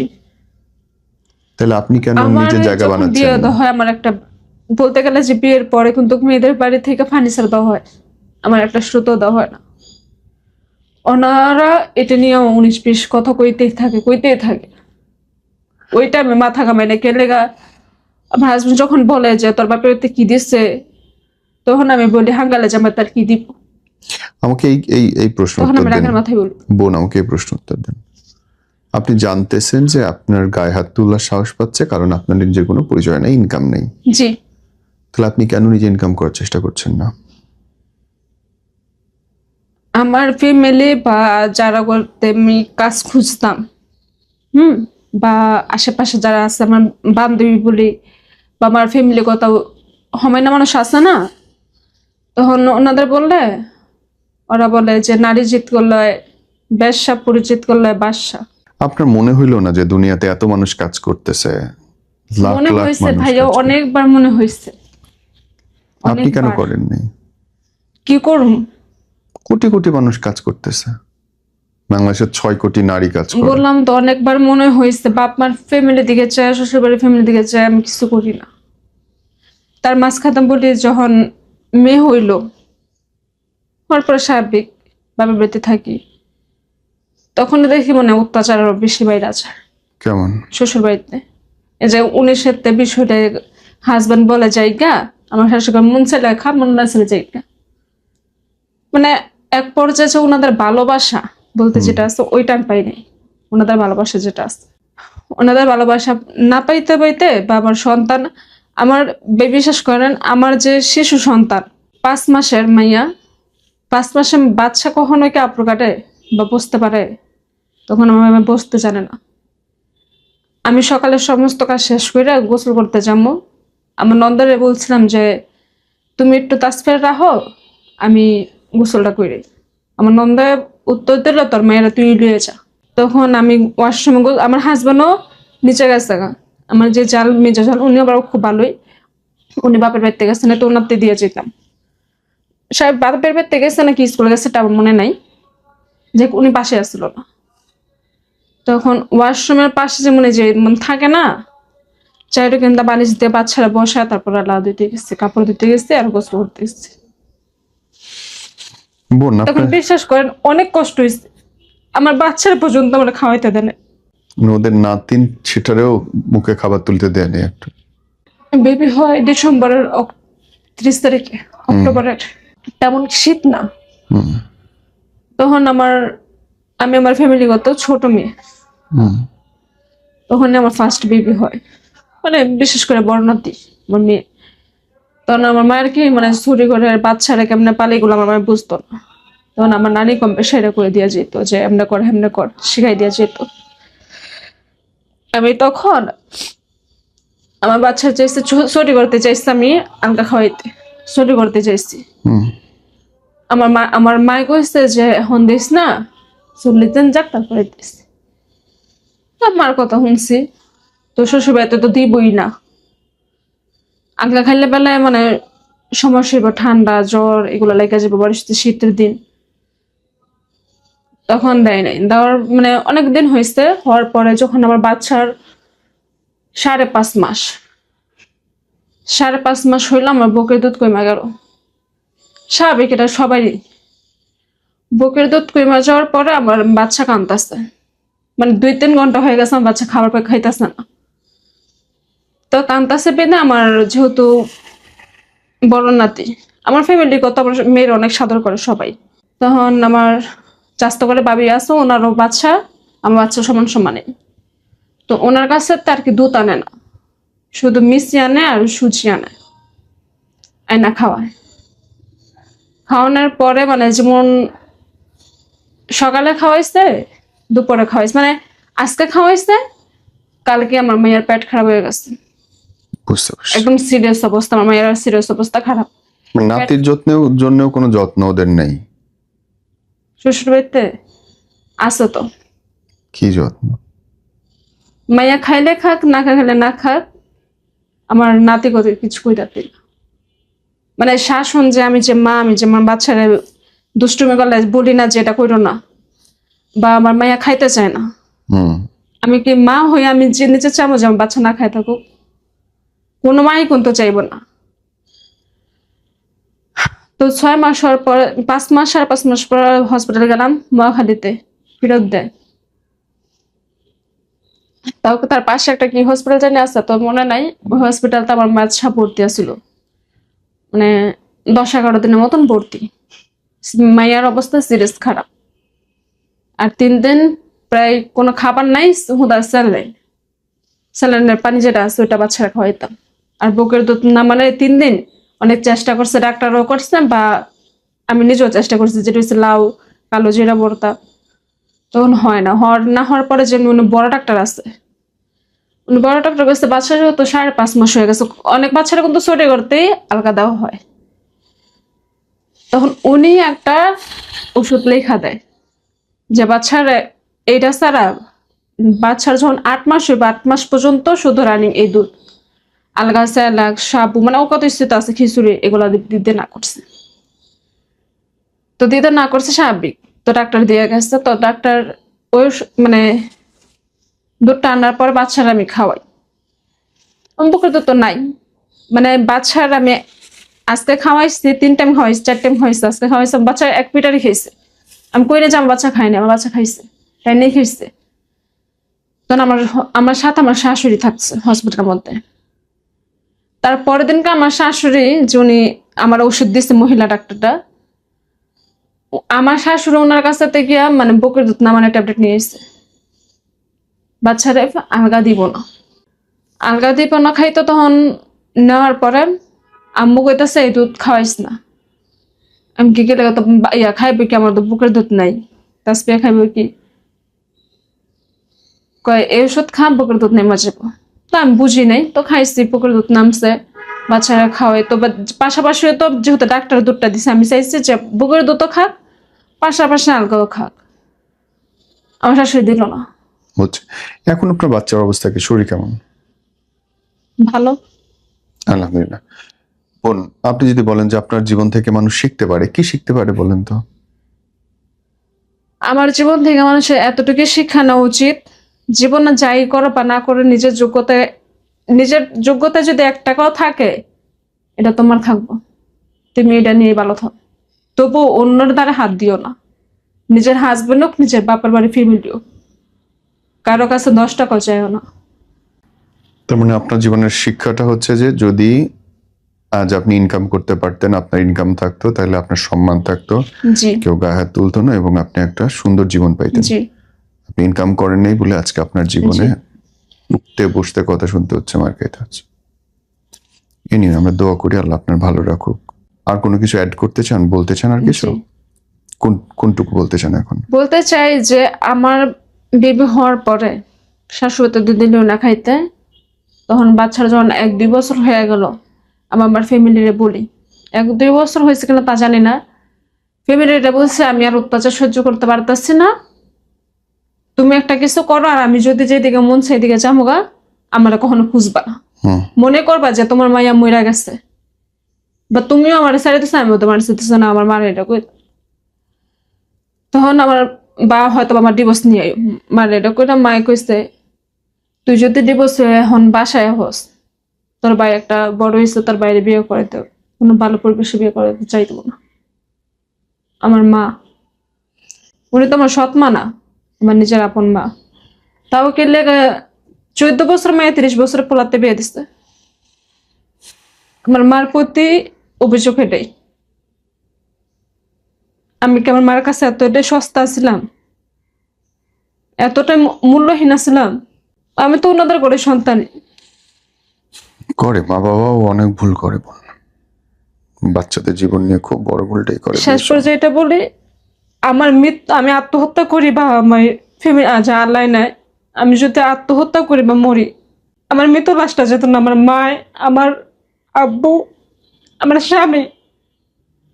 তাহলে আপনি কেন আমার নিজের জায়গা যখন বানাচ্ছেন বিয়ে না? দেওয়া হয়, আমার একটা, বলতে গেলে যে বিয়ের পরে কিন্তু মেয়েদের বাড়ি থেকে ফার্নিচার দেওয়া হয়, আমার একটা সুতো দেওয়া হয় না। ওনারা এটা নিয়ে 19-20 কথা কইতেই থাকে। ওই টাইমে মাথা ঘামাই না কেলেগা। আমার হাজবেন্ড যখন বলে যে তোর বাপের বাড়িতে কি দিচ্ছে, তখন আমি বলি হাঙ্গালে জামাই তার কি দিব, আমাকে এই এই এই প্রশ্ন তখন উত্তর আমি দেন রাগের মাথায় বলি। বোন, আমাকে এই প্রশ্ন উত্তর দেন। আপনি জানতেছেন যে আপনার গায়ে হাত তোলার সাহস পাচ্ছে কারণ আপনার নিজের কোনো পরিচয় নেই, ইনকাম নেই, জি। তাহলে আপনি কেন নিজে ইনকাম করার চেষ্টা করছেন না? আমার ফ্যামিলি বা যারা করতে আমি কাজ খুঁজতাম, বা আশেপাশে যারা আছে আমার বান্ধবী বলি, বা আমার ফ্যামিলি কথা হমায়না মানুষ আছে না, তখন ওনাদের বললে ওরা বলে যে নারী জিত করলে ব্যবসা, পরিচিত করলে বাদশা। আপনার মনে হইলো না যে দুনিয়াতে এত মানুষ কাজ করতেছে, লাখ মনে লাখ হয়েছে মানুষ ভাইয়া, কাজ করে। অনেকবার মনে হয়েছে। আপনি কেন অনেকবার। করেন নাই? কি করুম, কোটি কোটি মানুষ কাজ করতেছে, বাংলাদেশের 6 কোটি নারী কাজ করে। বললাম তো অনেকবার মনে হয়েছে, বাপ মার ফ্যামিলি দিকে চায়, শ্বশুর বাড়ির ফ্যামিলি দিকে চায়, আমি কিছু করি না। তার মাঝখানে বলি যখন মেয়ে হইল, হওয়ার পরে স্বাভাবিক বাবার বাড়িতে থাকি, তখন দেখি মনে হয় অত্যাচার আরো বেশি বাইরে আছে কেমন? শ্বশুর বাড়িতে। এই যে 19-তে বিষয়টা হাজবেন্ড বলে যাইগা, আমার শাশুড়ি মন চাইলে খা, মন না চাইলে যাইগা। মানে এক পর্যায়ে যে ওনাদের ভালোবাসা বলতে যেটা আছে ওইটা আমি পাই নাই। ওনাদের ভালোবাসা যেটা আছে, ওনাদের ভালোবাসা না পাইতে পাইতে বা আমার সন্তান, আমার বিশ্বাস করেন আমার যে শিশু সন্তান 5 মাসের মাইয়া, 5 মাসের বাচ্চা কখনো কি আপু কাটে বা বসতে পারে? তখন আমার বসতে জানে না। আমি সকালে সমস্ত কাজ শেষ করে গোসল করতে যাবো, আমার নন্দরে বলছিলাম যে তুমি একটু তাসফির রাখো, আমি গোসলটা করি। আমার নন্দা উত্তর দিল তোর মেয়েরা তুই লিয়ে যা। তখন আমি ওয়াশরুমে আমার হাজবেন্ডও নিচে গেছে গা। আমার যে জাল মেজো জাল উনি আবার খুব ভালোই, উনি বাপের বাড়িতে গেছে, না তো ওনাতে দিয়ে যেতাম। সাহেব বাপের বাড়িতে গেছে নাকি স্কুলে গেছে এটা আমার মনে নাই, যে উনি পাশে আসছিল না। তখন ওয়াশরুমের পাশে যে মনে যে থাকে না, চাইটা কিন্তু বালিশ দিয়ে বাচ্চারা বসা, তারপর লাউ দিতে গেছে, কাপড় দিতে গেছে আর গোসল করতে গেছে। বোন তখন আপনার বিশ্বাস করেন অনেক কষ্ট হয়েছে, আমার বাচ্চারা পর্যন্ত আমরা খাওয়াইতে দেন। ওদের নাতিন সেটারেও মুখে খাবার তুলতে দেয়নি একটা। বেবি হয় ডিসেম্বরের 30 তারিখে, অক্টোবরের, তেমন শীত না। হুম তখন আমি আমার ফ্যামিলিগত ছোট মেয়ে, হুম তখন আমার ফার্স্ট বেবি হয়, মানে বিশেষ করে বড় নাতি আমার মেয়ে। তখন আমার মায়ের কি মানে ছুরি করে বাচ্চারা কেমনে পালে এগুলো আমার মায়ের বুঝতো না। তখন আমার নানি কম্পে সেটা করে দিয়ে যেত, যে এমনি কর হেমনে কর শিখাই দিয়ে যেত। আমি তখন আমার বাচ্চা চাইছে ছুরি করতে চাইছি, আমি আলগা খাওয়াইতে ছুরি করতে চাইছি। হুম আমার মায় কইছে যে এখন দিস না, চল্লিশ দিন যাক তারপরে দিস। মার কথা শুনছি, তো শ্বশুর বাড়িতে তো দিবই না। আগলা খাইলে বেলায় মানে সমস্যা হইব, ঠান্ডা জ্বর এগুলো লেগে যাবে, বাড়িতে শীতের দিন। তখন দেয় নাই, দেওয়ার মানে অনেকদিন হয়েছে। হওয়ার পরে যখন আমার বাচ্চার 5.5 মাস, 5.5 মাস হইলো, আমার বুকের দুধ কমে গেল। স্বাভাবিক, এটা সবারই। বুকের দুধ কমে যাওয়ার পরে আমার বাচ্চা কাঁদতেছে, মানে 2-3 ঘন্টা হয়ে গেছে আমার বাচ্চা খাবার পর খাইতেছে না। তো কান্তাসে পেনে আমার যেহেতু বড় নাতি, আমার ফ্যামিলি কত আমার মেয়ের অনেক সাদর করে সবাই। তখন আমার চাস্ত করে বাবি আছে, ওনারও বাচ্চা আমার বাচ্চা সমান সমানে। তো ওনার কাছে তার কি দুধ আনে না, শুধু মিষ্টি আনে আর সুজি আনে, আয়না খাওয়ায়। খাওয়ানোর পরে মানে যেমন সকালে খাওয়াইছে, দুপুরে খাওয়াইছে, মানে আজকে খাওয়াইছে, কালকে আমার মেয়ের পেট খারাপ হয়ে গেছে, বুঝতে পারছি। একদম সিরিয়াস অবস্থা, আমার মেয়ের সিরিয়াস অবস্থা খারাপ। নাতির যত্নের জন্যও কোনো যত্ন ওদের নেই? শ্বশুর বাড়িতে আছে তো, কি যত্ন? মাইয়া খাইলে খাক, না খাইলে না খাক, আমার নাতি কত কিছু কইতাতে না। মানে শাসন যে আমি যে মা, আমি যে আমার বাচ্চারা দুষ্টুমি করলে বলি না যে এটা কইরো না, বা আমার মাইয়া খাইতে চায় না, হুম আমি কি মা হই আমি যে নিচে চাবো যে আমার বাচ্চা না খাই থাকুক? কোনো মাই কিন্তু চাইবো না। তো 6 মাস হওয়ার পর 5 মাস 5.5 মাস পর হসপিটালে গেলাম মহাখালীতে, ফেরত দেয়। তাও তার পাশে একটা কি হসপিটাল জানি আছে, তো মনে নাই। ওই হসপিটালটা আমার বাচ্চা ভর্তি আছিল, মানে 10-11 দিনের মতন ভর্তি। মাইয়ার অবস্থা সিরিয়াস খারাপ। আর 3 দিন প্রায় কোনো খাবার নাই, হুদা স্যালাইন, স্যালাইনের পানি যেটা আছে ওইটা বাচ্চারা খাওয়াইতাম। আর বুকের দুধ না মানে 3 দিন অনেক চেষ্টা করছে, ডাক্তারও করছে, বা আমি নিজেও চেষ্টা করছি, যেটা হচ্ছে লাউ কালো জিরা ভর্তা, তখন হয় না। হওয়ার পরে যে উনি বড় ডাক্তার আছে, উনি বড় ডাক্তার কাছে বাচ্চা যেহেতু 5.5 মাস হয়ে গেছে, অনেক বাচ্চারা কিন্তু ছুটি করতেই আলগা দেওয়া হয়, তখন উনি একটা ওষুধ লেখা দেয় যে বাচ্চার এইটা ছাড়া বাচ্চার যখন 8 মাস হইবে 8 মাস পর্যন্ত শুধু রানিং এই দুধ, আলগা স্যালাক সাবু মানে ও কত স্থিত আছে খিচুড়ি এগুলা দিতে না করছে। তো দিতে না করছে স্বাভাবিক, তো ডাক্তার দিয়ে গেছে। তো ডাক্তার ওই মানে দুধটা আনার পর বাচ্চারা আমি খাওয়াই, বুকের দুধ তো নাই, মানে বাচ্চার আমি আজকে খাওয়াইছি 3 টাইম খাওয়াইছি, 4 টাইম খাওয়াইছি, আজকে খাওয়াইছি, বাচ্চা 1 পিটারই খেয়েছে। আমি কই না যে আমার বাচ্চা খায়নি, আমার বাচ্চা খাইছে, তাই নেই খেয়েছে। তখন আমার সাথে আমার শাশুড়ি থাকছে হসপিটালের মধ্যে। তারপরের দিনকে আমার শাশুড়ি যিনি আমার ওষুধ দিচ্ছে, মহিলা ডাক্তারটা, আমার শাশুড়ি ওনার কাছ থেকে গিয়া মানে বুকের দুধ নামানোর ট্যাবলেট নিয়ে এসেছে। বাচ্চারে আলগা দিব না, আলগা দিব না খাইতো। তখন নেওয়ার পরে আম্মু কইতাছে এই দুধ খাওয়াইস না। আমি কি গেলে তো ইয়া খাইবে কি, আমার তো বুকের দুধ নাই, তাসপিয়া খাইবে কি, কয় এই ওষুধ খা বুকের দুধ নেমা যাবো। তো আমি বুঝি নাই, তো খাইছি, বুকের দুধ নামছে, বাচ্চারা খাওয়াই। তো পাশাপাশি তো যেহেতু ডাক্তার দুধটা দিছে, আমি চাইছি যে বুকের দুধও খাক, পাশাপাশি আলগাও খাক। আমার শাশুড়ি দিল না। বুঝছি। এখন আপনার বাচ্চার অবস্থা কি, শরীর কেমন? ভালো। আলহামদুলিল্লাহ। বোন, আপনি যদি বলেন যে আপনার জীবন থেকে মানুষ শিখতে পারে, কি শিখতে পারে বলেন তো? আমার জীবন থেকে মানুষের এতটুকু শিক্ষা নেওয়া উচিত, জীবনে যাই করো বা না করে নিজের যোগ্যতা যদি 1 টাকাও থাকে, এটা তোমার থাকবো, তুমি এটা নিয়ে ভালো থাক। তবু অন্যের দ্বারা হাত দিও না, নিজের হাজবেন্ড হোক, নিজের বাপের বাড়ি ফ্যামিলি হোক, কারো কাছে 10 টাকাও চাইও না। তার মানে আপনার জীবনের শিক্ষাটা হচ্ছে যে যদি আজ আপনি ইনকাম করতে পারতেন, আপনার ইনকাম থাকতো, তাহলে আপনার সম্মান থাকতো, জি কেউ গায়ে হাত তুলতো না, এবং আপনি একটা সুন্দর জীবন পাইতেন। জি আপনি ইনকাম করেন নাই বলে আজকে আপনার জীবনে জি। উঠতে বসতে কথা শুনতে হচ্ছে, মার্কেট হচ্ছে। এ নিয়ে আমরা দোয়া করি আল্লাহ আপনার ভালো রাখুক। আর কোনো কিছু অ্যাড করতে চান, বলতে চান আর কিছু? জি। কোনটুকু বলতে চান এখন? বলতে চাই যে আমার বেবি হওয়ার পরে শাশুড়ি তো দিল না খাইতে, তখন বাচ্চার যখন 1-2 বছর হয়ে গেল, আমার ফ্যামিলিরে বলি, 1-2 বছর হয়েছে কিনা তা জানি না, ফ্যামিলিটা বলছে আমি আর অত্যাচার সহ্য করতে পারতেছি না, তুমি একটা কিছু করো, আর আমি যদি যেদিকে মন সেদিকে যামুগা, আমার কখনো খুঁজবা না, হুম। মনে করবা যে তোমার মাইয়া মইরা গেছে, বা তুমিও আমার ছেড়ে দিচ্ছ, আমিও তোমার ছেড়ে না, আমার মার এটা কই। তখন আমার বা হয়তো আমার ডিভোর্স নিয়ে মার এটা কইটা, মায়ে কইছে তুই যদি ডিভোর্স এখন বাসায় হস, তোর ভাই একটা বড় হয়েছে, তোর বাইরে বিয়ে করে দেব, কোনো ভালো পরিবেশে বিয়ে করে চাইতো না। আমার মা, উনি তো আমার সৎ মা না, আমার নিজের আপন মা, তাও কে লেগে 14 বছর মেয়ে 30 বছর পোলাতে বিয়ে দিচ্ছে। আমার মার প্রতি অভিযোগ এটাই, আমি কি আমার মার কাছে এতটাই সস্তা ছিলাম, এতটাই মূল্যহীন ছিলাম? আমি তো ওনাদের করে সন্তান। করে, মা বাবাও অনেক ভুল করে বোন, বাচ্চাদের জীবন নিয়ে খুব বড় ভুলটাই করে। শেষ পর্যায়ে এটা বলি, আমার মৃত্যু, আমি আত্মহত্যা করি বা আমার ফ্যামিলি আজ আল্লাহ নাই, আমি যদি আত্মহত্যা করি বা মরি, আমার মৃত্যু লাশটা যেত না আমার মা, আমার আব্বু, আমার স্বামী,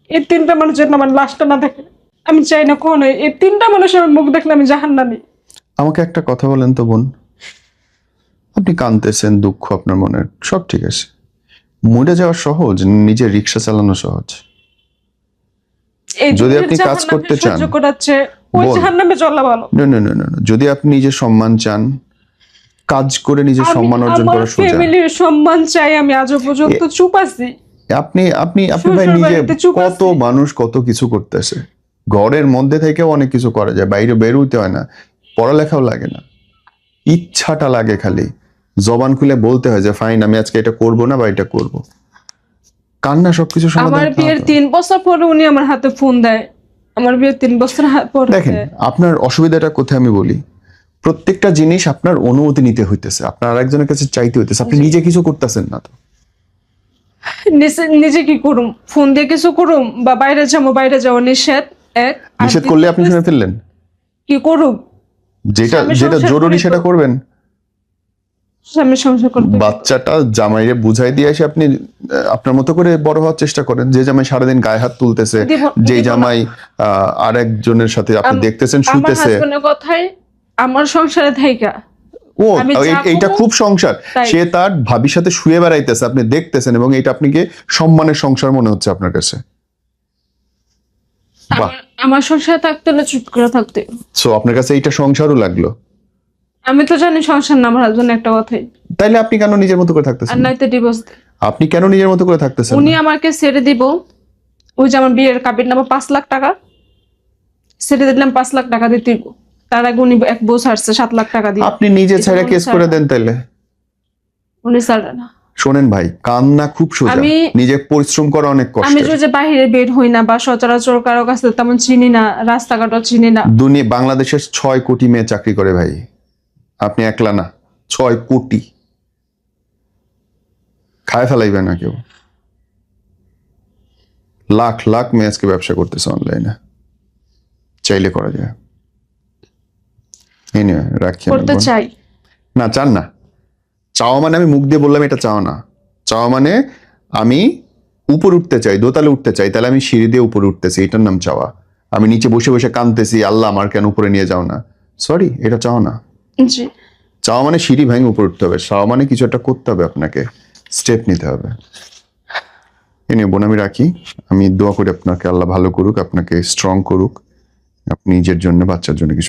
এই 3টা মানুষ যেন আমার লাশটা না দেখে। আমি চাই না কখনো এই 3টা মানুষের মুখ দেখলে আমি জাহান্নামী। আমাকে একটা কথা বলেন তো বোন, আপনি কাঁদতেছেন, দুঃখ আপনার মনে, সব ঠিক আছে, মরে যাওয়া সহজ, নিজের রিক্সা চালানো সহজ? এই যদি আপনি কাজ জাহান্নামে করতে চান, সহ্য করাচ্ছে, ওই বল। জাহান্নামে চলা ভালো। না না না না না, যদি আপনি নিজের সম্মান চান, কাজ করে নিজের সম্মান অর্জন আমার করা সোজা। ফ্যামিলির সম্মান চাই, আমি আজও পর্যন্ত চুপ আছি। আপনি আপনি আপনি ভাই শ্বশুর নিজে, বাড়িতে চুপ কত আছি। মানুষ কত কিছু করতেছে, ঘরের মধ্যে থেকেও অনেক কিছু করা যায়, বাইরে বের হইতে হয় না, পড়ালেখাও লাগে না, ইচ্ছাটা লাগে খালি, জবান খুলে বলতে হয় যে ফাইন আমি আজকে এটা করব না বা এটা করব, কান্না সবকিছু আমার সমাধান। বিয়ের 3 বছর পরে উনি আমার হাতে ফোন দেয়, আমার বিয়ের 3 বছর পরে দেখেন আপনার অসুবিধাটা কোথায় আমি বলি, প্রত্যেকটা জিনিস আপনার অনুমতি নিতে হইতেছে, আপনার আরেকজনের কাছে চাইতে হইতেছে, আপনি নিজে কিছু করতেছেন না তো। নিজে কি করুম, ফোন দিয়ে কিছু করুম, বা বাইরে যাবো, বাইরে যাওয়া নিষেধ এক, আর নিষেধ করলে আপনি শুনে ফেললেন, কি করুম, যেটা স্বামী যেটা সংসার জরুরি করি তো। সেটা করবেন। স্বামী সংসার করতে বাচ্চাটা জামাইরে বুঝাই দিয়ে এসে আপনি আপনার মতো করে বড় হওয়ার চেষ্টা করেন। যে জামাই সারাদিন গায়ে হাত তুলতেছে, যে জামাই আর একজনের সাথে আপনি দেখতেছেন আমার শুইতেছে, হাজবেন্ডের কথাই আমার সংসারে থাইকা ও আমি যা এইটা করবো খুব সংসার, তাই। সে তার ভাবির সাথে শুয়ে বেড়াইতেছে, আপনি দেখতেছেন, এবং এটা আপনাকে সম্মানের সংসার মনে হচ্ছে আপনার কাছে। বাহ, আমার সংসারে থাকতে হলে চুপ করে থাকতে। সো আপনার কাছে এইটা সংসারও লাগলো, আমি তো জানি সংসার না, আমার হাজবেন্ড একটা কথাই, তাইলে আপনি কেন নিজের মতো করে আর থাকতেছেন? নাইতে ডিভোর্স। আপনি কেন নিজের মতো করে থাকতেছেন? উনি আমাকে ছেড়ে দিব, ওই যে আমার বিয়ের কাবির নামা 5 লাখ টাকা ছেড়ে দিলাম, 5 লাখ টাকা দিতে দিব, তার আগে উনি এক বউ ছাড়ছে 7 লাখ টাকা দিয়ে, আপনি নিজে ছেড়ে উনি কেস ছাড়ে করে না। দেন তাইলে। উনি ছাড়ে না। শোনেন ভাই, কান্না খুব সোজা, নিজে পরিশ্রম করা অনেক আমি কষ্ট। যে বাইরে বের হই না, বা সচরাচর কারো কাছে তেমন চিনি না, রাস্তাঘাটও চিনি না। দুনিয়া বাংলাদেশের 6 কোটি মেয়ে চাকরি করে ভাই, আপনি একলা না, 6 কোটি খায় ফেলাইবে না কেউ। লাখ লাখ মেয়ে আজকে ব্যবসা করতেছে অনলাইনে, চাইলে করা যায়। এনিওয়ে রাখি আমি করতে বোন। চাই। না চান না, চাওয়া মানে আমি মুখ দিয়ে বললাম এটা চাওয়া না। চাওয়া মানে আমি উপর উঠতে চাই, দোতলে উঠতে চাই, তাহলে আমি সিঁড়ি দিয়ে উপরে উঠতেছি, এটার নাম চাওয়া। আমি নিচে বসে বসে কাঁদতেছি, আল্লাহ আমার কেন উপরে নিয়ে যাও না, সরি, এটা চাওয়া না। জি। চাওয়া মানে সিঁড়ি ভেঙে উপরে উঠতে হবে, চাওয়া মানে কিছু একটা করতে হবে, আপনাকে স্টেপ নিতে হবে। এ নিয়ে বোন আমি রাখি। আমি দোয়া করি আপনাকে আল্লাহ ভালো করুক, আপনাকে স্ট্রং করুক, আপনি নিজের জন্য বাচ্চার জন্য কিছু